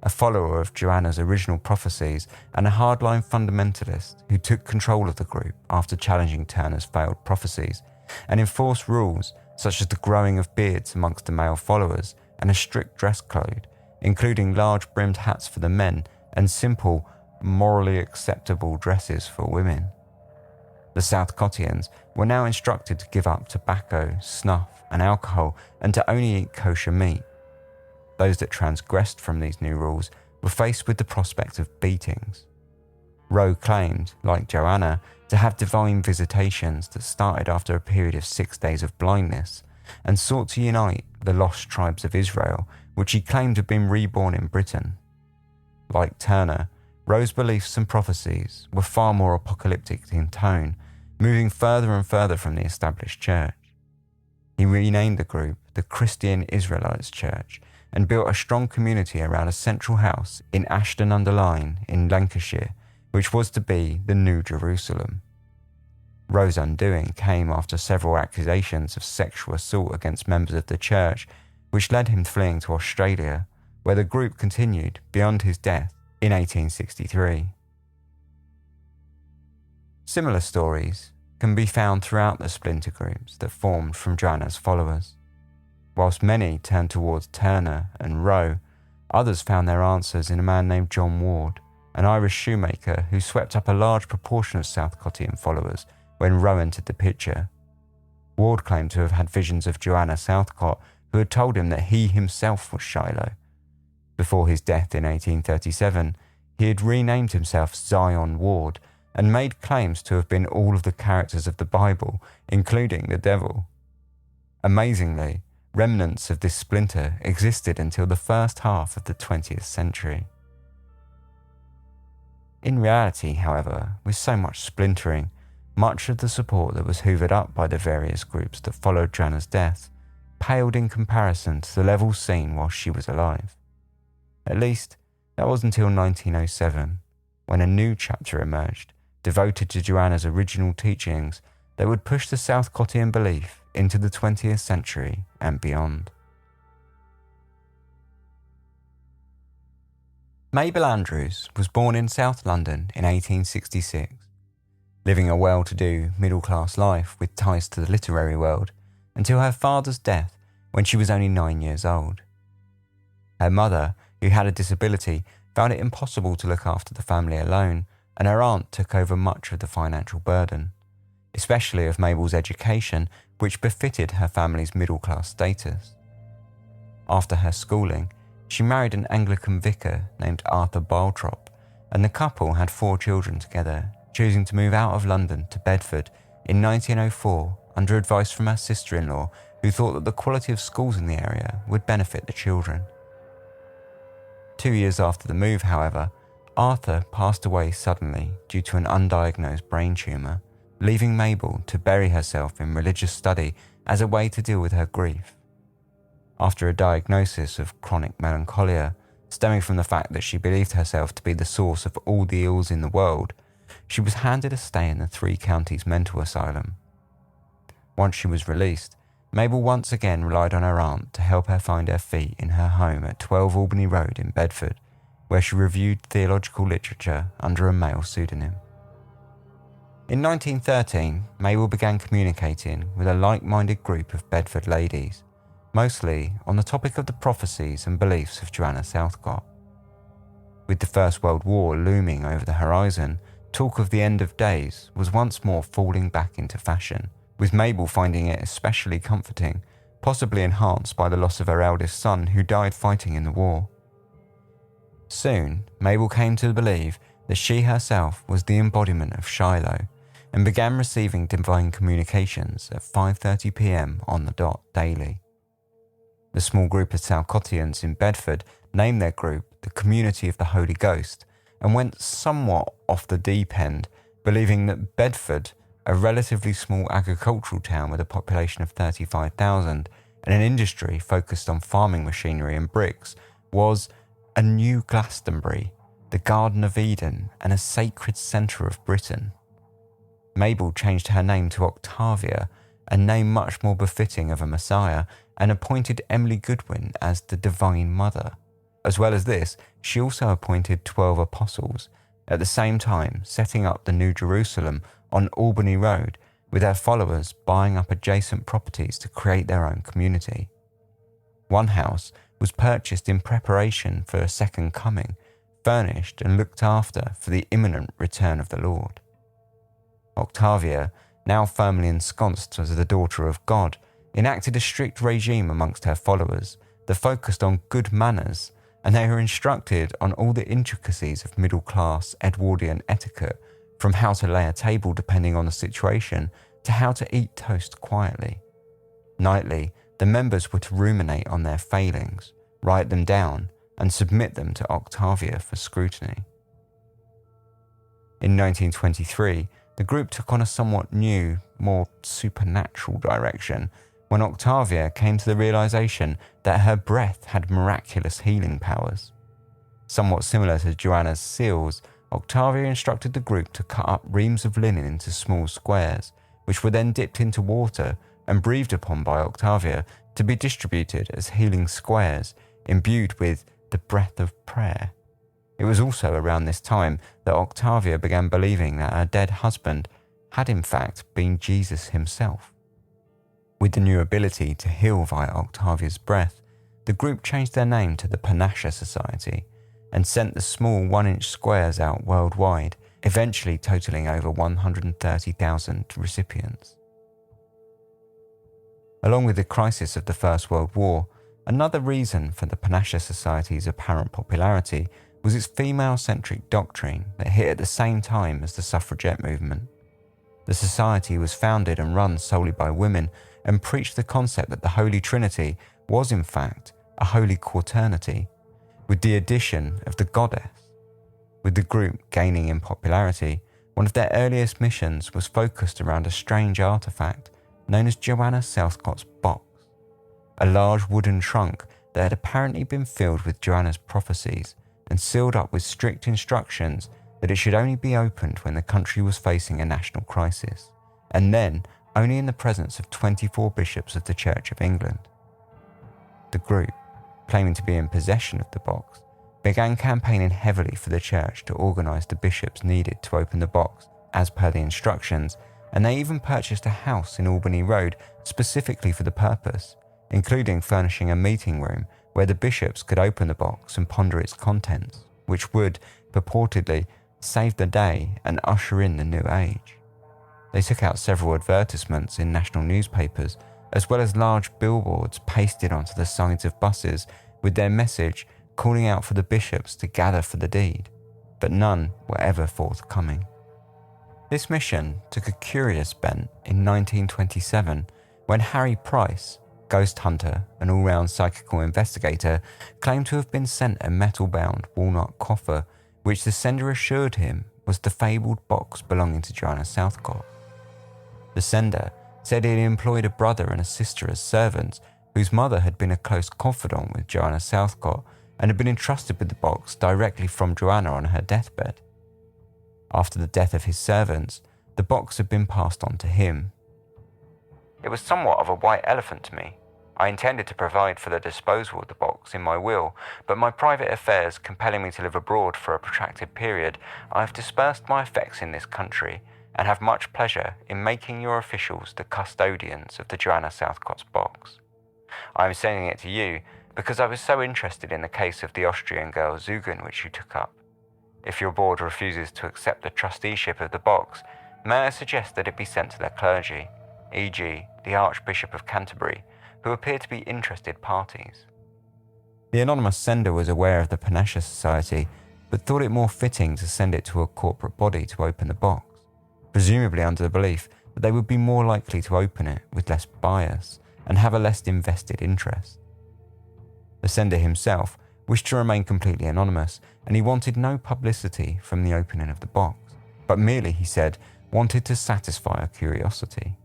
a follower of Joanna's original prophecies and a hardline fundamentalist who took control of the group after challenging Turner's failed prophecies and enforced rules such as the growing of beards amongst the male followers and a strict dress code, including large brimmed hats for the men and simple, morally acceptable dresses for women. The Southcottians were now instructed to give up tobacco, snuff, and alcohol and to only eat kosher meat. Those that transgressed from these new rules were faced with the prospect of beatings. Rowe claimed, like Joanna, to have divine visitations that started after a period of 6 days of blindness and sought to unite the lost tribes of Israel, which he claimed had been reborn in Britain. Like Turner, Rowe's beliefs and prophecies were far more apocalyptic in tone, moving further and further from the established church. He renamed the group the Christian Israelites Church and built a strong community around a central house in Ashton-under-Lyne in Lancashire, which was to be the New Jerusalem. Rowe's undoing came after several accusations of sexual assault against members of the church, which led him fleeing to Australia, where the group continued beyond his death in 1863. Similar stories can be found throughout the splinter groups that formed from Joanna's followers. Whilst many turned towards Turner and Rowe, others found their answers in a man named John Ward, an Irish shoemaker who swept up a large proportion of Southcottian followers when Rowe entered the picture. Ward claimed to have had visions of Joanna Southcott, who had told him that he himself was Shiloh. Before his death in 1837, he had renamed himself Zion Ward and made claims to have been all of the characters of the Bible, including the devil. Amazingly, remnants of this splinter existed until the first half of the 20th century. In reality, however, with so much splintering, much of the support that was hoovered up by the various groups that followed Joanna's death paled in comparison to the levels seen while she was alive. At least, that was until 1907, when a new chapter emerged, devoted to Joanna's original teachings that would push the Southcottian belief into the 20th century and beyond. Mabel Andrews was born in South London in 1866, living a well-to-do middle-class life with ties to the literary world until her father's death when she was only 9 years old. Her mother, who had a disability, found it impossible to look after the family alone, and her aunt took over much of the financial burden, especially of Mabel's education, which befitted her family's middle-class status. After her schooling, she married an Anglican vicar named Arthur Baltrop, and the couple had 4 children together, choosing to move out of London to Bedford in 1904 under advice from her sister-in-law, who thought that the quality of schools in the area would benefit the children. 2 years after the move, however, Arthur passed away suddenly due to an undiagnosed brain tumour, leaving Mabel to bury herself in religious study as a way to deal with her grief. After a diagnosis of chronic melancholia, stemming from the fact that she believed herself to be the source of all the ills in the world, she was handed a stay in the 3 Counties mental asylum. Once she was released, Mabel once again relied on her aunt to help her find her feet in her home at 12 Albany Road in Bedford, where she reviewed theological literature under a male pseudonym. In 1913, Mabel began communicating with a like-minded group of Bedford ladies, mostly on the topic of the prophecies and beliefs of Joanna Southcott. With the First World War looming over the horizon, talk of the end of days was once more falling back into fashion, with Mabel finding it especially comforting, possibly enhanced by the loss of her eldest son who died fighting in the war. Soon, Mabel came to believe that she herself was the embodiment of Shiloh, and began receiving divine communications at 5:30 p.m. on the dot daily. The small group of Southcottians in Bedford named their group the Community of the Holy Ghost, and went somewhat off the deep end, believing that Bedford, a relatively small agricultural town with a population of 35,000 and an industry focused on farming machinery and bricks, was a new Glastonbury, the Garden of Eden, and a sacred centre of Britain. Mabel changed her name to Octavia, a name much more befitting of a Messiah, and appointed Emily Goodwin as the Divine Mother. As well as this, she also appointed 12 apostles, at the same time setting up the New Jerusalem on Albany Road, with her followers buying up adjacent properties to create their own community. One house was purchased in preparation for a second coming, furnished and looked after for the imminent return of the Lord. Octavia, now firmly ensconced as the daughter of God, enacted a strict regime amongst her followers that focused on good manners, and they were instructed on all the intricacies of middle-class Edwardian etiquette, from how to lay a table depending on the situation to how to eat toast quietly. Nightly, the members were to ruminate on their failings, write them down, and submit them to Octavia for scrutiny. In 1923, the group took on a somewhat new, more supernatural direction when Octavia came to the realization that her breath had miraculous healing powers. Somewhat similar to Joanna's seals, Octavia instructed the group to cut up reams of linen into small squares, which were then dipped into water and breathed upon by Octavia to be distributed as healing squares imbued with the breath of prayer. It was also around this time that Octavia began believing that her dead husband had in fact been Jesus himself. With the new ability to heal via Octavia's breath, the group changed their name to the Panasha Society and sent the small 1-inch squares out worldwide, eventually totaling over 130,000 recipients. Along with the crisis of the First World War, another reason for the Panasha Society's apparent popularity was its female-centric doctrine that hit at the same time as the suffragette movement. The society was founded and run solely by women and preached the concept that the Holy Trinity was in fact a holy quaternity, with the addition of the goddess. With the group gaining in popularity, one of their earliest missions was focused around a strange artifact known as Joanna Southcott's box, a large wooden trunk that had apparently been filled with Joanna's prophecies and sealed up with strict instructions that it should only be opened when the country was facing a national crisis, and then only in the presence of 24 bishops of the Church of England. The group, claiming to be in possession of the box, began campaigning heavily for the church to organise the bishops needed to open the box as per the instructions, and they even purchased a house in Albany Road specifically for the purpose, including furnishing a meeting room where the bishops could open the box and ponder its contents, which would, purportedly, save the day and usher in the new age. They took out several advertisements in national newspapers, as well as large billboards pasted onto the sides of buses with their message calling out for the bishops to gather for the deed, but none were ever forthcoming. This mission took a curious bent in 1927 when Harry Price, ghost hunter and all-round psychical investigator, claimed to have been sent a metal-bound walnut coffer which the sender assured him was the fabled box belonging to Joanna Southcott. The sender said he had employed a brother and a sister as servants whose mother had been a close confidant with Joanna Southcott and had been entrusted with the box directly from Joanna on her deathbed. After the death of his servants, the box had been passed on to him. It was somewhat of a white elephant to me. I intended to provide for the disposal of the box in my will, but my private affairs compelling me to live abroad for a protracted period, I have dispersed my effects in this country and have much pleasure in making your officials the custodians of the Joanna Southcott's box. I am sending it to you because I was so interested in the case of the Austrian girl Zugen which you took up. If your board refuses to accept the trusteeship of the box, may I suggest that it be sent to their clergy, e.g. the Archbishop of Canterbury, who appear to be interested parties. The anonymous sender was aware of the Panasha Society, but thought it more fitting to send it to a corporate body to open the box, presumably under the belief that they would be more likely to open it with less bias and have a less invested interest. The sender himself wished to remain completely anonymous, and he wanted no publicity from the opening of the box, but merely, he said, wanted to satisfy a curiosity.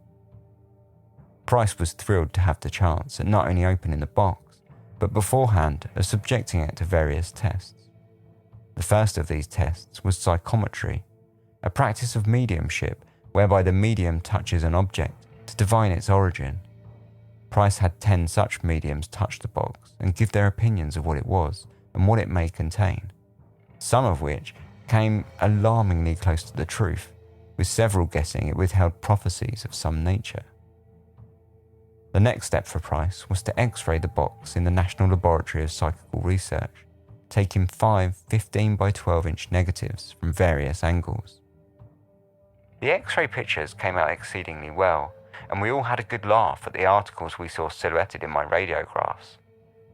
Price was thrilled to have the chance at not only opening the box, but beforehand of subjecting it to various tests. The first of these tests was psychometry, a practice of mediumship whereby the medium touches an object to divine its origin. Price had 10 such mediums touch the box and give their opinions of what it was and what it may contain, some of which came alarmingly close to the truth, with several guessing it withheld prophecies of some nature. The next step for Price was to X-ray the box in the National Laboratory of Psychical Research, taking 5 15 by 12 inch negatives from various angles. The X-ray pictures came out exceedingly well, and we all had a good laugh at the articles we saw silhouetted in my radiographs.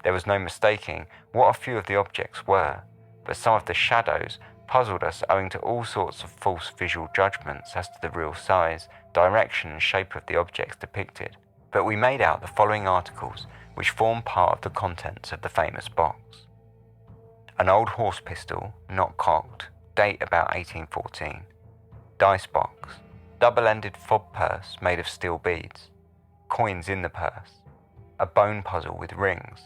There was no mistaking what a few of the objects were, but some of the shadows puzzled us owing to all sorts of false visual judgments as to the real size, direction and shape of the objects depicted. But we made out the following articles which form part of the contents of the famous box. An old horse pistol, not cocked, date about 1814. Dice box, double-ended fob purse made of steel beads, coins in the purse, a bone puzzle with rings,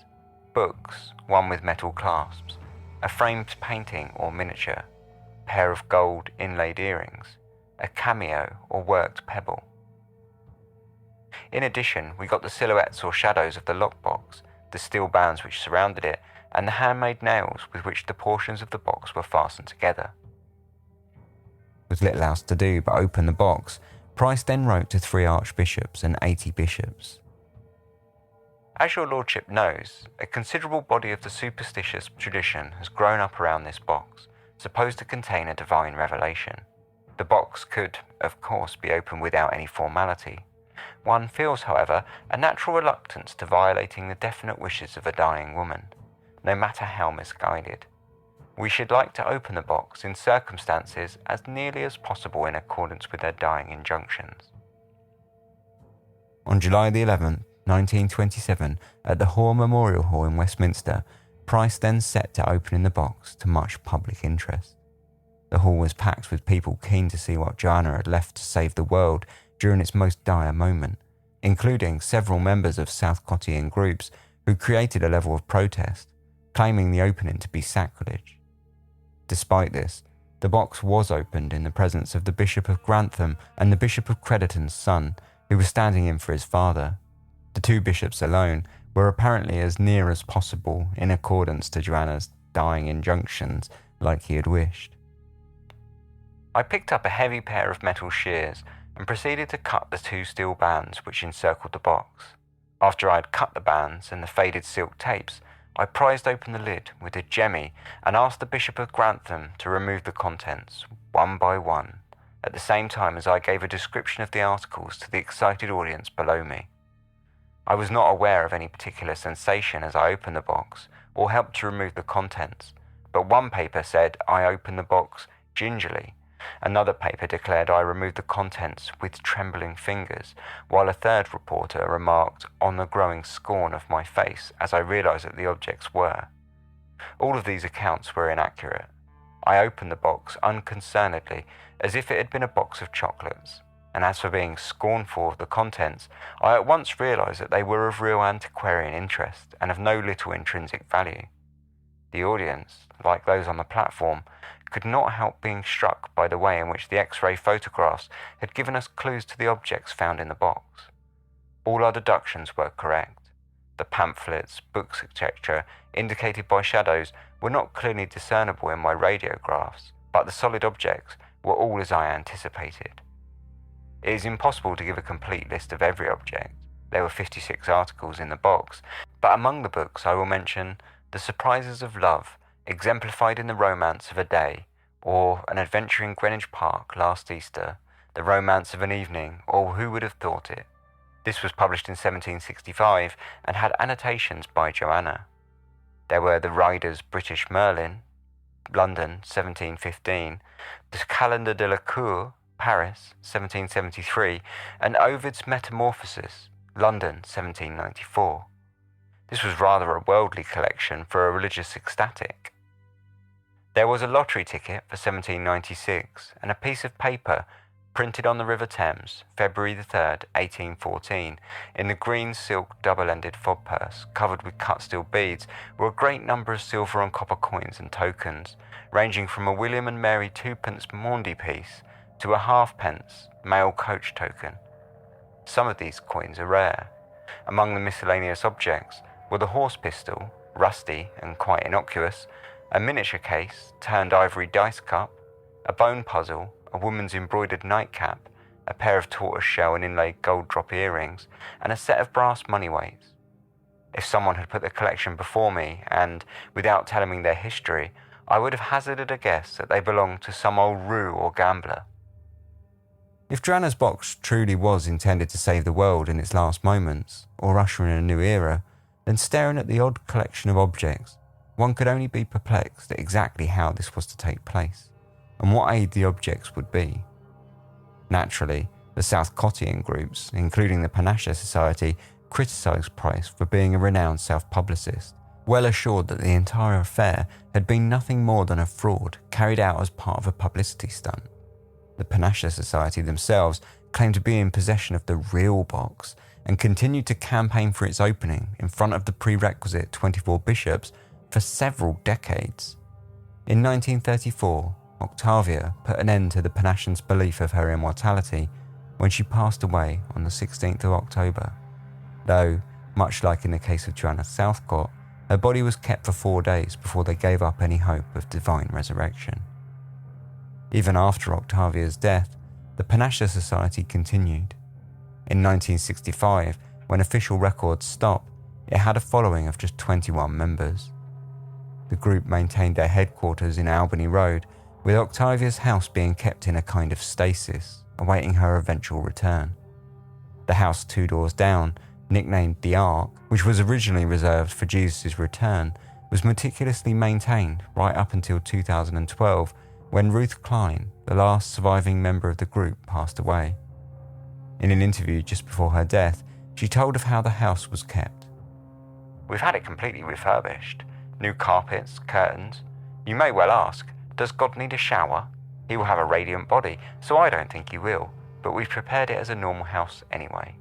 books, one with metal clasps, a framed painting or miniature, pair of gold inlaid earrings, a cameo or worked pebble. In addition, we got the silhouettes or shadows of the lockbox, the steel bands which surrounded it, and the handmade nails with which the portions of the box were fastened together. With little else to do but open the box, Price then wrote to 3 archbishops and 80 bishops. As your lordship knows, a considerable body of the superstitious tradition has grown up around this box, supposed to contain a divine revelation. The box could, of course, be opened without any formality. One feels, however, a natural reluctance to violating the definite wishes of a dying woman, no matter how misguided. We should like to open the box in circumstances as nearly as possible in accordance with their dying injunctions. On July the 11th, 1927, at the Hoare Memorial Hall in Westminster, Price then set to opening the box to much public interest. The hall was packed with people keen to see what Joanna had left to save the world during its most dire moment, including several members of Southcottian groups who created a level of protest, claiming the opening to be sacrilege. Despite this, The box was opened in the presence of the Bishop of Grantham and the Bishop of Crediton's son, who was standing in for his father. The two bishops alone were apparently as near as possible in accordance to Joanna's dying injunctions, like he had wished. I picked up a heavy pair of metal shears and proceeded to cut the two steel bands which encircled the box. After I had cut the bands and the faded silk tapes, I prized open the lid with a jemmy and asked the Bishop of Grantham to remove the contents, one by one, at the same time as I gave a description of the articles to the excited audience below me. I was not aware of any particular sensation as I opened the box, or helped to remove the contents, but one paper said I opened the box gingerly. Another paper declared I removed the contents with trembling fingers, while a third reporter remarked on the growing scorn of my face as I realised that the objects were. All of these accounts were inaccurate. I opened the box unconcernedly, as if it had been a box of chocolates, and as for being scornful of the contents, I at once realised that they were of real antiquarian interest and of no little intrinsic value. The audience, like those on the platform, could not help being struck by the way in which the X-ray photographs had given us clues to the objects found in the box. All our deductions were correct. The pamphlets, books, etc., indicated by shadows, were not clearly discernible in my radiographs, but the solid objects were all as I anticipated. It is impossible to give a complete list of every object. There were 56 articles in the box, but among the books I will mention The Surprises of Love, exemplified in the Romance of a Day, or An Adventure in Greenwich Park Last Easter, The Romance of an Evening, or Who Would Have Thought It? This was published in 1765 and had annotations by Joanna. There were The Rider's British Merlin, London, 1715, The Calendar de la Cour, Paris, 1773, and Ovid's Metamorphoses, London, 1794. This was rather a worldly collection for a religious ecstatic. There was a lottery ticket for 1796 and a piece of paper printed on the River Thames, February 3rd, 1814, in the green silk double-ended fob purse covered with cut steel beads were a great number of silver and copper coins and tokens, ranging from a William and Mary twopence Maundy piece to a halfpence mail coach token. Some of these coins are rare. Among the miscellaneous objects were the horse pistol, rusty and quite innocuous, a miniature case, turned ivory dice cup, a bone puzzle, a woman's embroidered nightcap, a pair of tortoise-shell and inlaid gold drop earrings, and a set of brass moneyweights. If someone had put the collection before me and, without telling me their history, I would have hazarded a guess that they belonged to some old roue or gambler. If Joanna's box truly was intended to save the world in its last moments, or usher in a new era, then staring at the odd collection of objects, one could only be perplexed at exactly how this was to take place, and what aid the objects would be. Naturally, the Southcottian groups, including the Panasha Society, criticised Price for being a renowned self-publicist, well assured that the entire affair had been nothing more than a fraud carried out as part of a publicity stunt. The Panasha Society themselves claimed to be in possession of the real box and continued to campaign for its opening in front of the prerequisite 24 bishops for several decades. In 1934, Octavia put an end to the Panashan's belief of her immortality when she passed away on the 16th of October, though, much like in the case of Joanna Southcott, her body was kept for 4 days before they gave up any hope of divine resurrection. Even after Octavia's death, the Panasha Society continued. In 1965, when official records stopped, it had a following of just 21 members. The group maintained their headquarters in Albany Road, with Octavia's house being kept in a kind of stasis, awaiting her eventual return. The house 2 doors down, nicknamed the Ark, which was originally reserved for Jesus' return, was meticulously maintained right up until 2012, when Ruth Klein, the last surviving member of the group, passed away. In an interview just before her death, she told of how the house was kept. "We've had it completely refurbished. New carpets, curtains. You may well ask, does God need a shower? He will have a radiant body, so I don't think he will, but we've prepared it as a normal house anyway."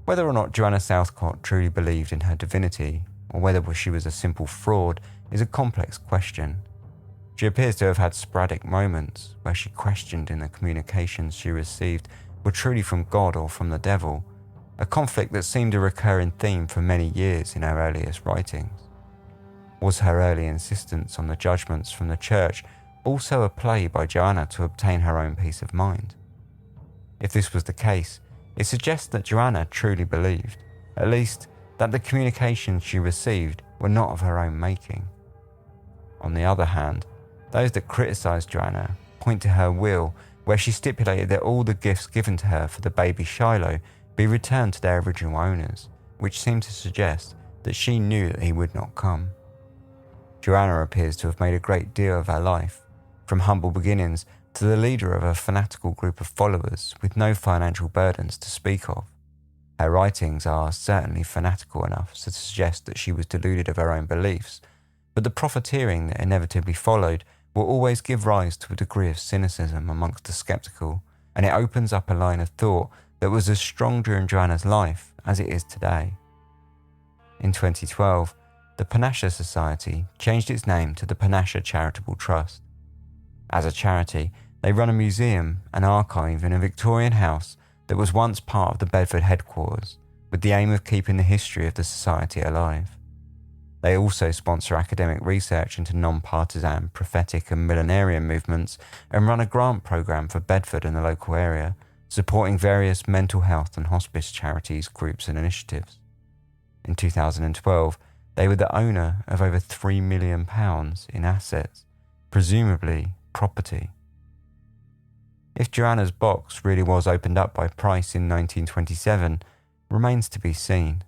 Whether or not Joanna Southcott truly believed in her divinity, or whether she was a simple fraud, is a complex question. She appears to have had sporadic moments where she questioned in the communications she received were truly from God or from the devil, a conflict that seemed a recurring theme for many years in her earliest writings. Was her early insistence on the judgments from the church also a play by Joanna to obtain her own peace of mind? If this was the case, it suggests that Joanna truly believed, at least, that the communications she received were not of her own making. On the other hand, those that criticised Joanna point to her will, where she stipulated that all the gifts given to her for the baby Shiloh be returned to their original owners, which seemed to suggest that she knew that he would not come. Joanna appears to have made a great deal of her life, from humble beginnings to the leader of a fanatical group of followers with no financial burdens to speak of. Her writings are certainly fanatical enough to suggest that she was deluded of her own beliefs, but the profiteering that inevitably followed will always give rise to a degree of cynicism amongst the sceptical, and it opens up a line of thought that was as strong during Joanna's life as it is today. In 2012, the Panasha Society changed its name to the Panasha Charitable Trust. As a charity, they run a museum and archive in a Victorian house that was once part of the Bedford headquarters, with the aim of keeping the history of the society alive. They also sponsor academic research into non-partisan, prophetic and millenarian movements and run a grant program for Bedford and the local area, supporting various mental health and hospice charities, groups and initiatives. In 2012, they were the owner of over £3 million in assets, presumably property. If Joanna's box really was opened up by Price in 1927 remains to be seen.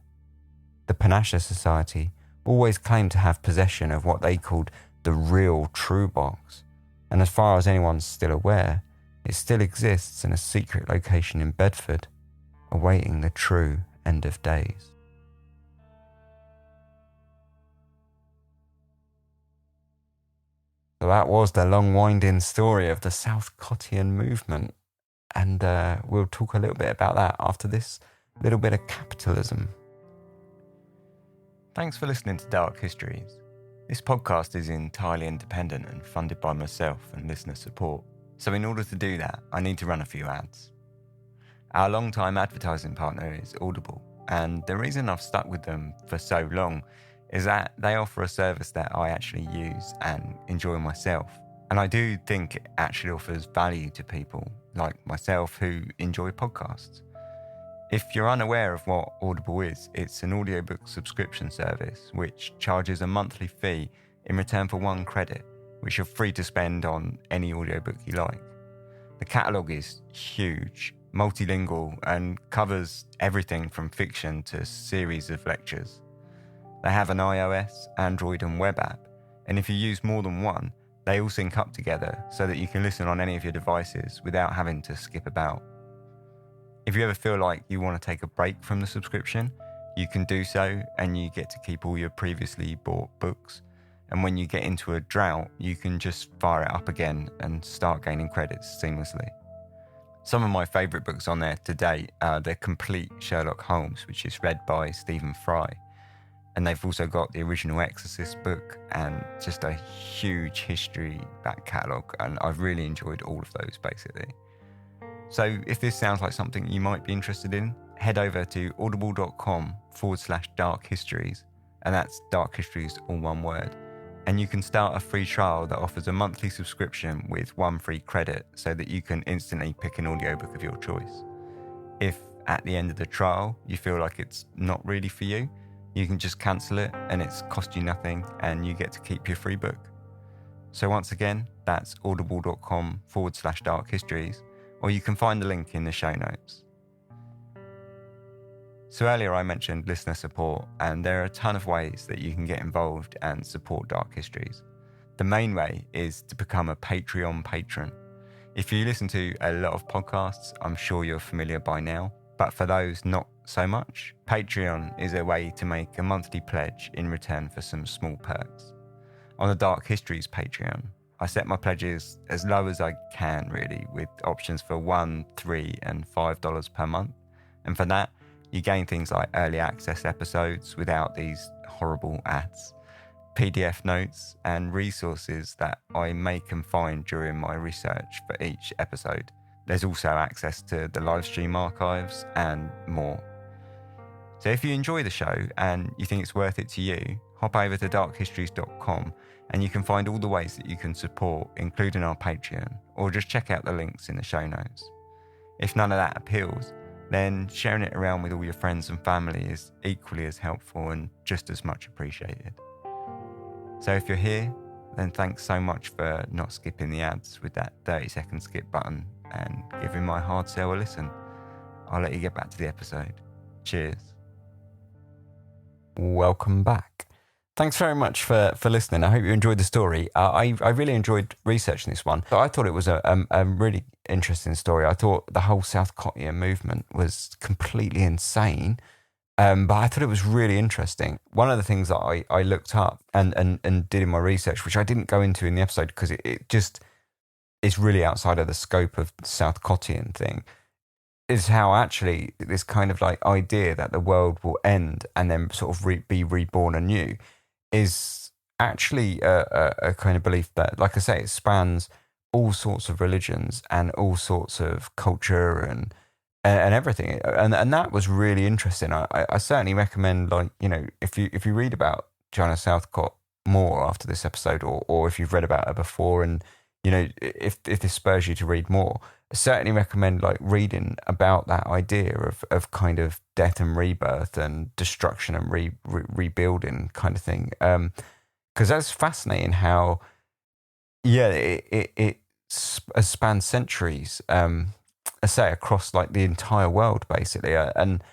The Panasha Society always claimed to have possession of what they called the real true box, and as far as anyone's still aware, it still exists in a secret location in Bedford, awaiting the true end of days. So that was the long winding story of the Southcottian movement, and we'll talk a little bit about that after this little bit of capitalism. Thanks for listening to Dark Histories. This podcast is entirely independent and funded by myself and listener support. So in order to do that, I need to run a few ads. Our long-time advertising partner is Audible, and the reason I've stuck with them for so long is that they offer a service that I actually use and enjoy myself. And I do think it actually offers value to people like myself who enjoy podcasts. If you're unaware of what Audible is, it's an audiobook subscription service which charges a monthly fee in return for 1 credit, which you're free to spend on any audiobook you like. The catalogue is huge, multilingual, and covers everything from fiction to a series of lectures. They have an iOS, Android and web app, and if you use more than one, they all sync up together so that you can listen on any of your devices without having to skip about. If you ever feel like you want to take a break from the subscription, you can do so and you get to keep all your previously bought books. And when you get into a drought, you can just fire it up again and start gaining credits seamlessly. Some of my favourite books on there to date are The Complete Sherlock Holmes, which is read by Stephen Fry. And they've also got the original Exorcist book and just a huge history back catalogue. And I've really enjoyed all of those basically. So if this sounds like something you might be interested in, head over to audible.com/dark histories, and that's dark histories all one word. And you can start a free trial that offers a monthly subscription with 1 free credit so that you can instantly pick an audiobook of your choice. If at the end of the trial you feel like it's not really for you, you can just cancel it and it's cost you nothing and you get to keep your free book. So once again, that's audible.com/dark histories, or you can find the link in the show notes. So earlier I mentioned listener support, and there are a ton of ways that you can get involved and support Dark Histories. The main way is to become a Patreon patron. If you listen to a lot of podcasts, I'm sure you're familiar by now, but for those not so much, Patreon is a way to make a monthly pledge in return for some small perks. On the Dark Histories Patreon, I set my pledges as low as I can really, with options for $1, $3 and $5 per month. And for that, you gain things like early access episodes without these horrible ads, PDF notes and resources that I make and find during my research for each episode. There's also access to the live stream archives and more. So if you enjoy the show and you think it's worth it to you, hop over to darkhistories.com and you can find all the ways that you can support, including our Patreon, or just check out the links in the show notes. If none of that appeals, then sharing it around with all your friends and family is equally as helpful and just as much appreciated. So if you're here, then thanks so much for not skipping the ads with that 30-second skip button and giving my hard sell a listen. I'll let you get back to the episode. Cheers. Welcome back. Thanks very much for listening. I hope you enjoyed the story. I really enjoyed researching this one. I thought it was a really interesting story. I thought the whole Southcottian movement was completely insane, but I thought it was really interesting. One of the things that I looked up and did in my research, which I didn't go into in the episode because it just is really outside of the scope of the Southcottian thing, is how actually this kind of like idea that the world will end and then sort of be reborn anew is actually a kind of belief that, like I say, it spans all sorts of religions and all sorts of culture and everything. And that was really interesting. I certainly recommend, like, you know, if you read about Joanna Southcott more after this episode, or if you've read about her before, and you know, if this spurs you to read more, I certainly recommend like reading about that idea of kind of death and rebirth and destruction and rebuilding kind of thing. Because that's fascinating how, yeah, it spans centuries, I say, across like the entire world basically, and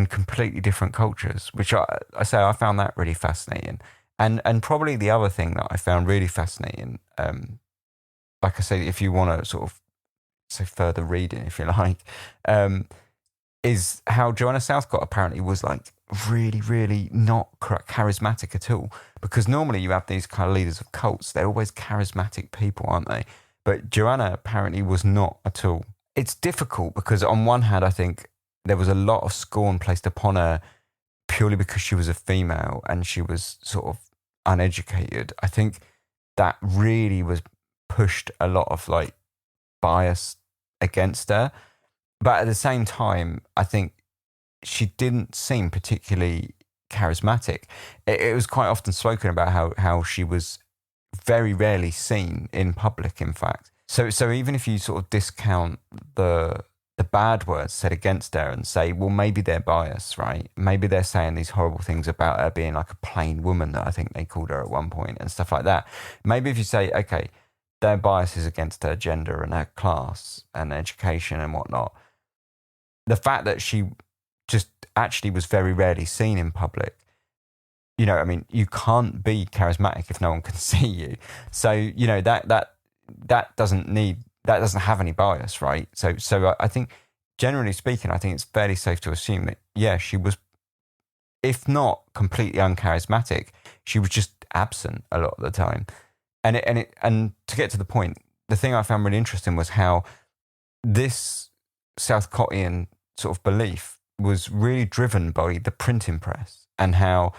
completely different cultures, which I say I found that really fascinating. And probably the other thing that I found really fascinating, like I say, if you want to sort of say further reading, if you like, is how Joanna Southcott apparently was like really, really not charismatic at all. Because normally you have these kind of leaders of cults, they're always charismatic people, aren't they? But Joanna apparently was not at all. It's difficult because on one hand, I think there was a lot of scorn placed upon her purely because she was a female and she was sort of uneducated. I think that really was pushed a lot of like bias against her. But at the same time, I think she didn't seem particularly charismatic. It was quite often spoken about how she was very rarely seen in public, in fact. So even if you sort of discount the bad words said against her and say, well, maybe they're biased, right? Maybe they're saying these horrible things about her being like a plain woman, that I think they called her at one point, and stuff like that. Maybe if you say, okay, their bias is against her gender and her class and education and whatnot, the fact that she just actually was very rarely seen in public, you know, I mean, you can't be charismatic if no one can see you. So, you know, that doesn't have any bias, right? So I think, generally speaking, I think it's fairly safe to assume that, yeah, she was, if not completely uncharismatic, she was just absent a lot of the time. And to get to the point, the thing I found really interesting was how this Southcottian sort of belief was really driven by the printing press, and how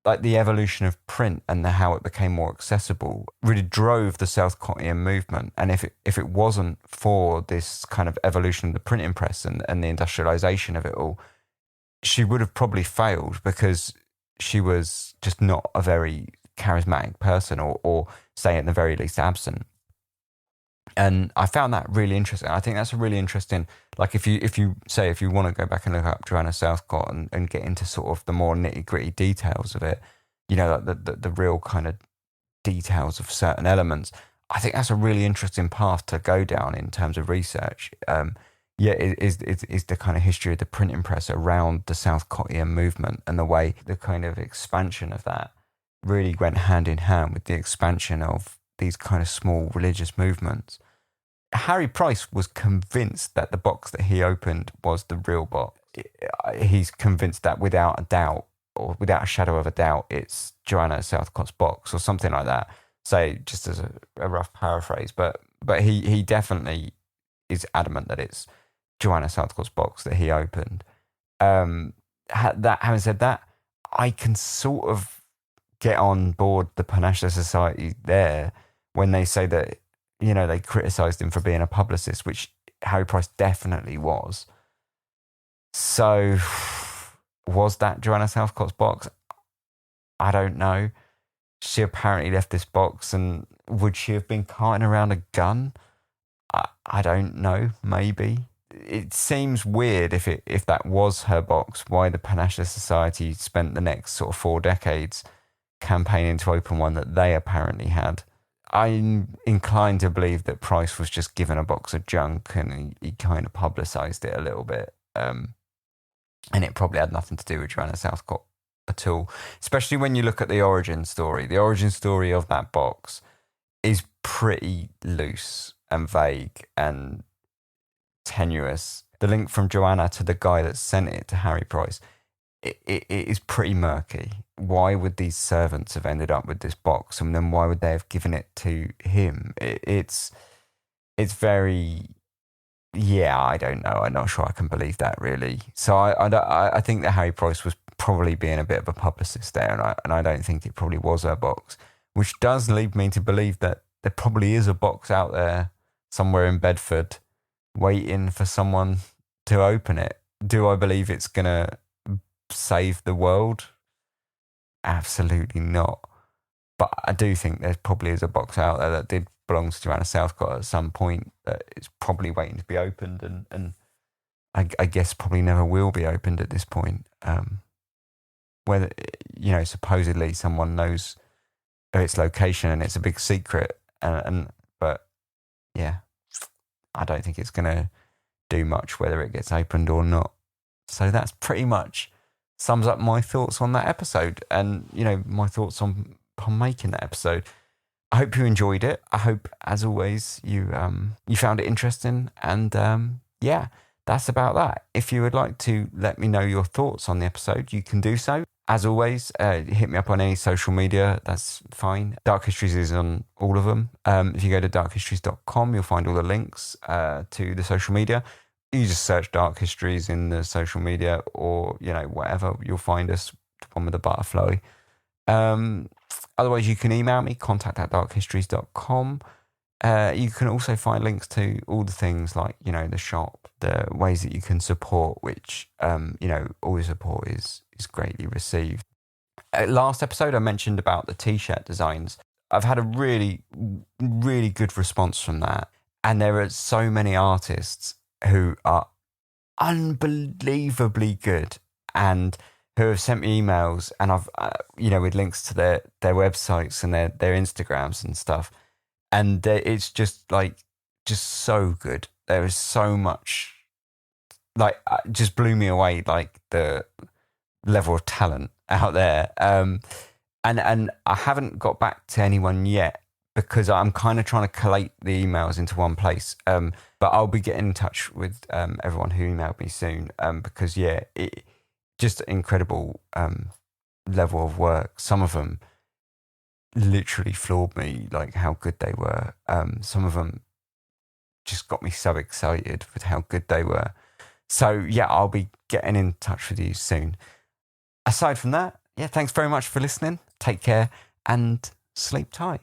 like the evolution of print and how it became more accessible really drove the Southcottian movement. And if it wasn't for this kind of evolution of the printing press and the industrialization of it all, she would have probably failed, because she was just not a very charismatic person, or say at the very least absent. And I found that really interesting. I think that's a really interesting, like if you want to go back and look up Joanna Southcott and get into sort of the more nitty gritty details of it, you know, like the real kind of details of certain elements, I think that's a really interesting path to go down in terms of research. It is the kind of history of the printing press around the Southcottian movement, and the way the kind of expansion of that really went hand in hand with the expansion of these kind of small religious movements. Harry Price was convinced that the box that he opened was the real box. He's convinced that without a doubt, or without a shadow of a doubt, it's Joanna Southcott's box or something like that. So just as a rough paraphrase, but he definitely is adamant that it's Joanna Southcott's box that he opened. Having said that, I can sort of get on board the Panasha Society there when they say that, they criticised him for being a publicist, which Harry Price definitely was. So, was that Joanna Southcott's box? I don't know. She apparently left this box, and would she have been carting around a gun? I don't know, maybe. It seems weird if that was her box, why the Panasha Society spent the next sort of 4 decades campaigning to open one that they apparently had. I'm inclined to believe that Price was just given a box of junk and he kind of publicised it a little bit. And it probably had nothing to do with Joanna Southcott at all, especially when you look at the origin story. The origin story of that box is pretty loose and vague and tenuous. The link from Joanna to the guy that sent it to Harry Price, it is pretty murky. Why would these servants have ended up with this box, and then why would they have given it to him? It's very, I don't know. I'm not sure I can believe that, really. So I think that Harry Price was probably being a bit of a publicist there, and I don't think it probably was her box, which does lead me to believe that there probably is a box out there somewhere in Bedford waiting for someone to open it. Do I believe it's going to save the world? Absolutely not. But I do think there probably is a box out there that did belong to Joanna Southcott at some point that is probably waiting to be opened, and I guess probably never will be opened at this point. Whether, supposedly someone knows its location and it's a big secret, but yeah, I don't think it's going to do much whether it gets opened or not. So that's pretty much sums up my thoughts on that episode, and my thoughts on making that episode. I hope you enjoyed it. I hope, as always, you found it interesting, and that's about that. If you would like to let me know your thoughts on the episode, you can do so. As always, hit me up on any social media. That's fine. Dark Histories is on all of them. If you go to darkhistories.com, you'll find all the links to the social media. You just search Dark Histories in the social media, or whatever, you'll find us, the one with the butterfly. Otherwise, you can email me, contact@darkhistories.com. You can also find links to all the things like, the shop, the ways that you can support, which, all your support is greatly received. Last episode, I mentioned about the t-shirt designs. I've had a really, really good response from that. And there are so many artists who are unbelievably good and who have sent me emails, and I've, with links to their websites and their Instagrams and stuff. And it's just so good. There is so much, just blew me away, the level of talent out there. And I haven't got back to anyone yet because I'm kind of trying to collate the emails into one place. But I'll be getting in touch with everyone who emailed me soon, because, it just incredible level of work. Some of them literally floored me, how good they were. Some of them just got me so excited with how good they were. So, I'll be getting in touch with you soon. Aside from that, thanks very much for listening. Take care and sleep tight.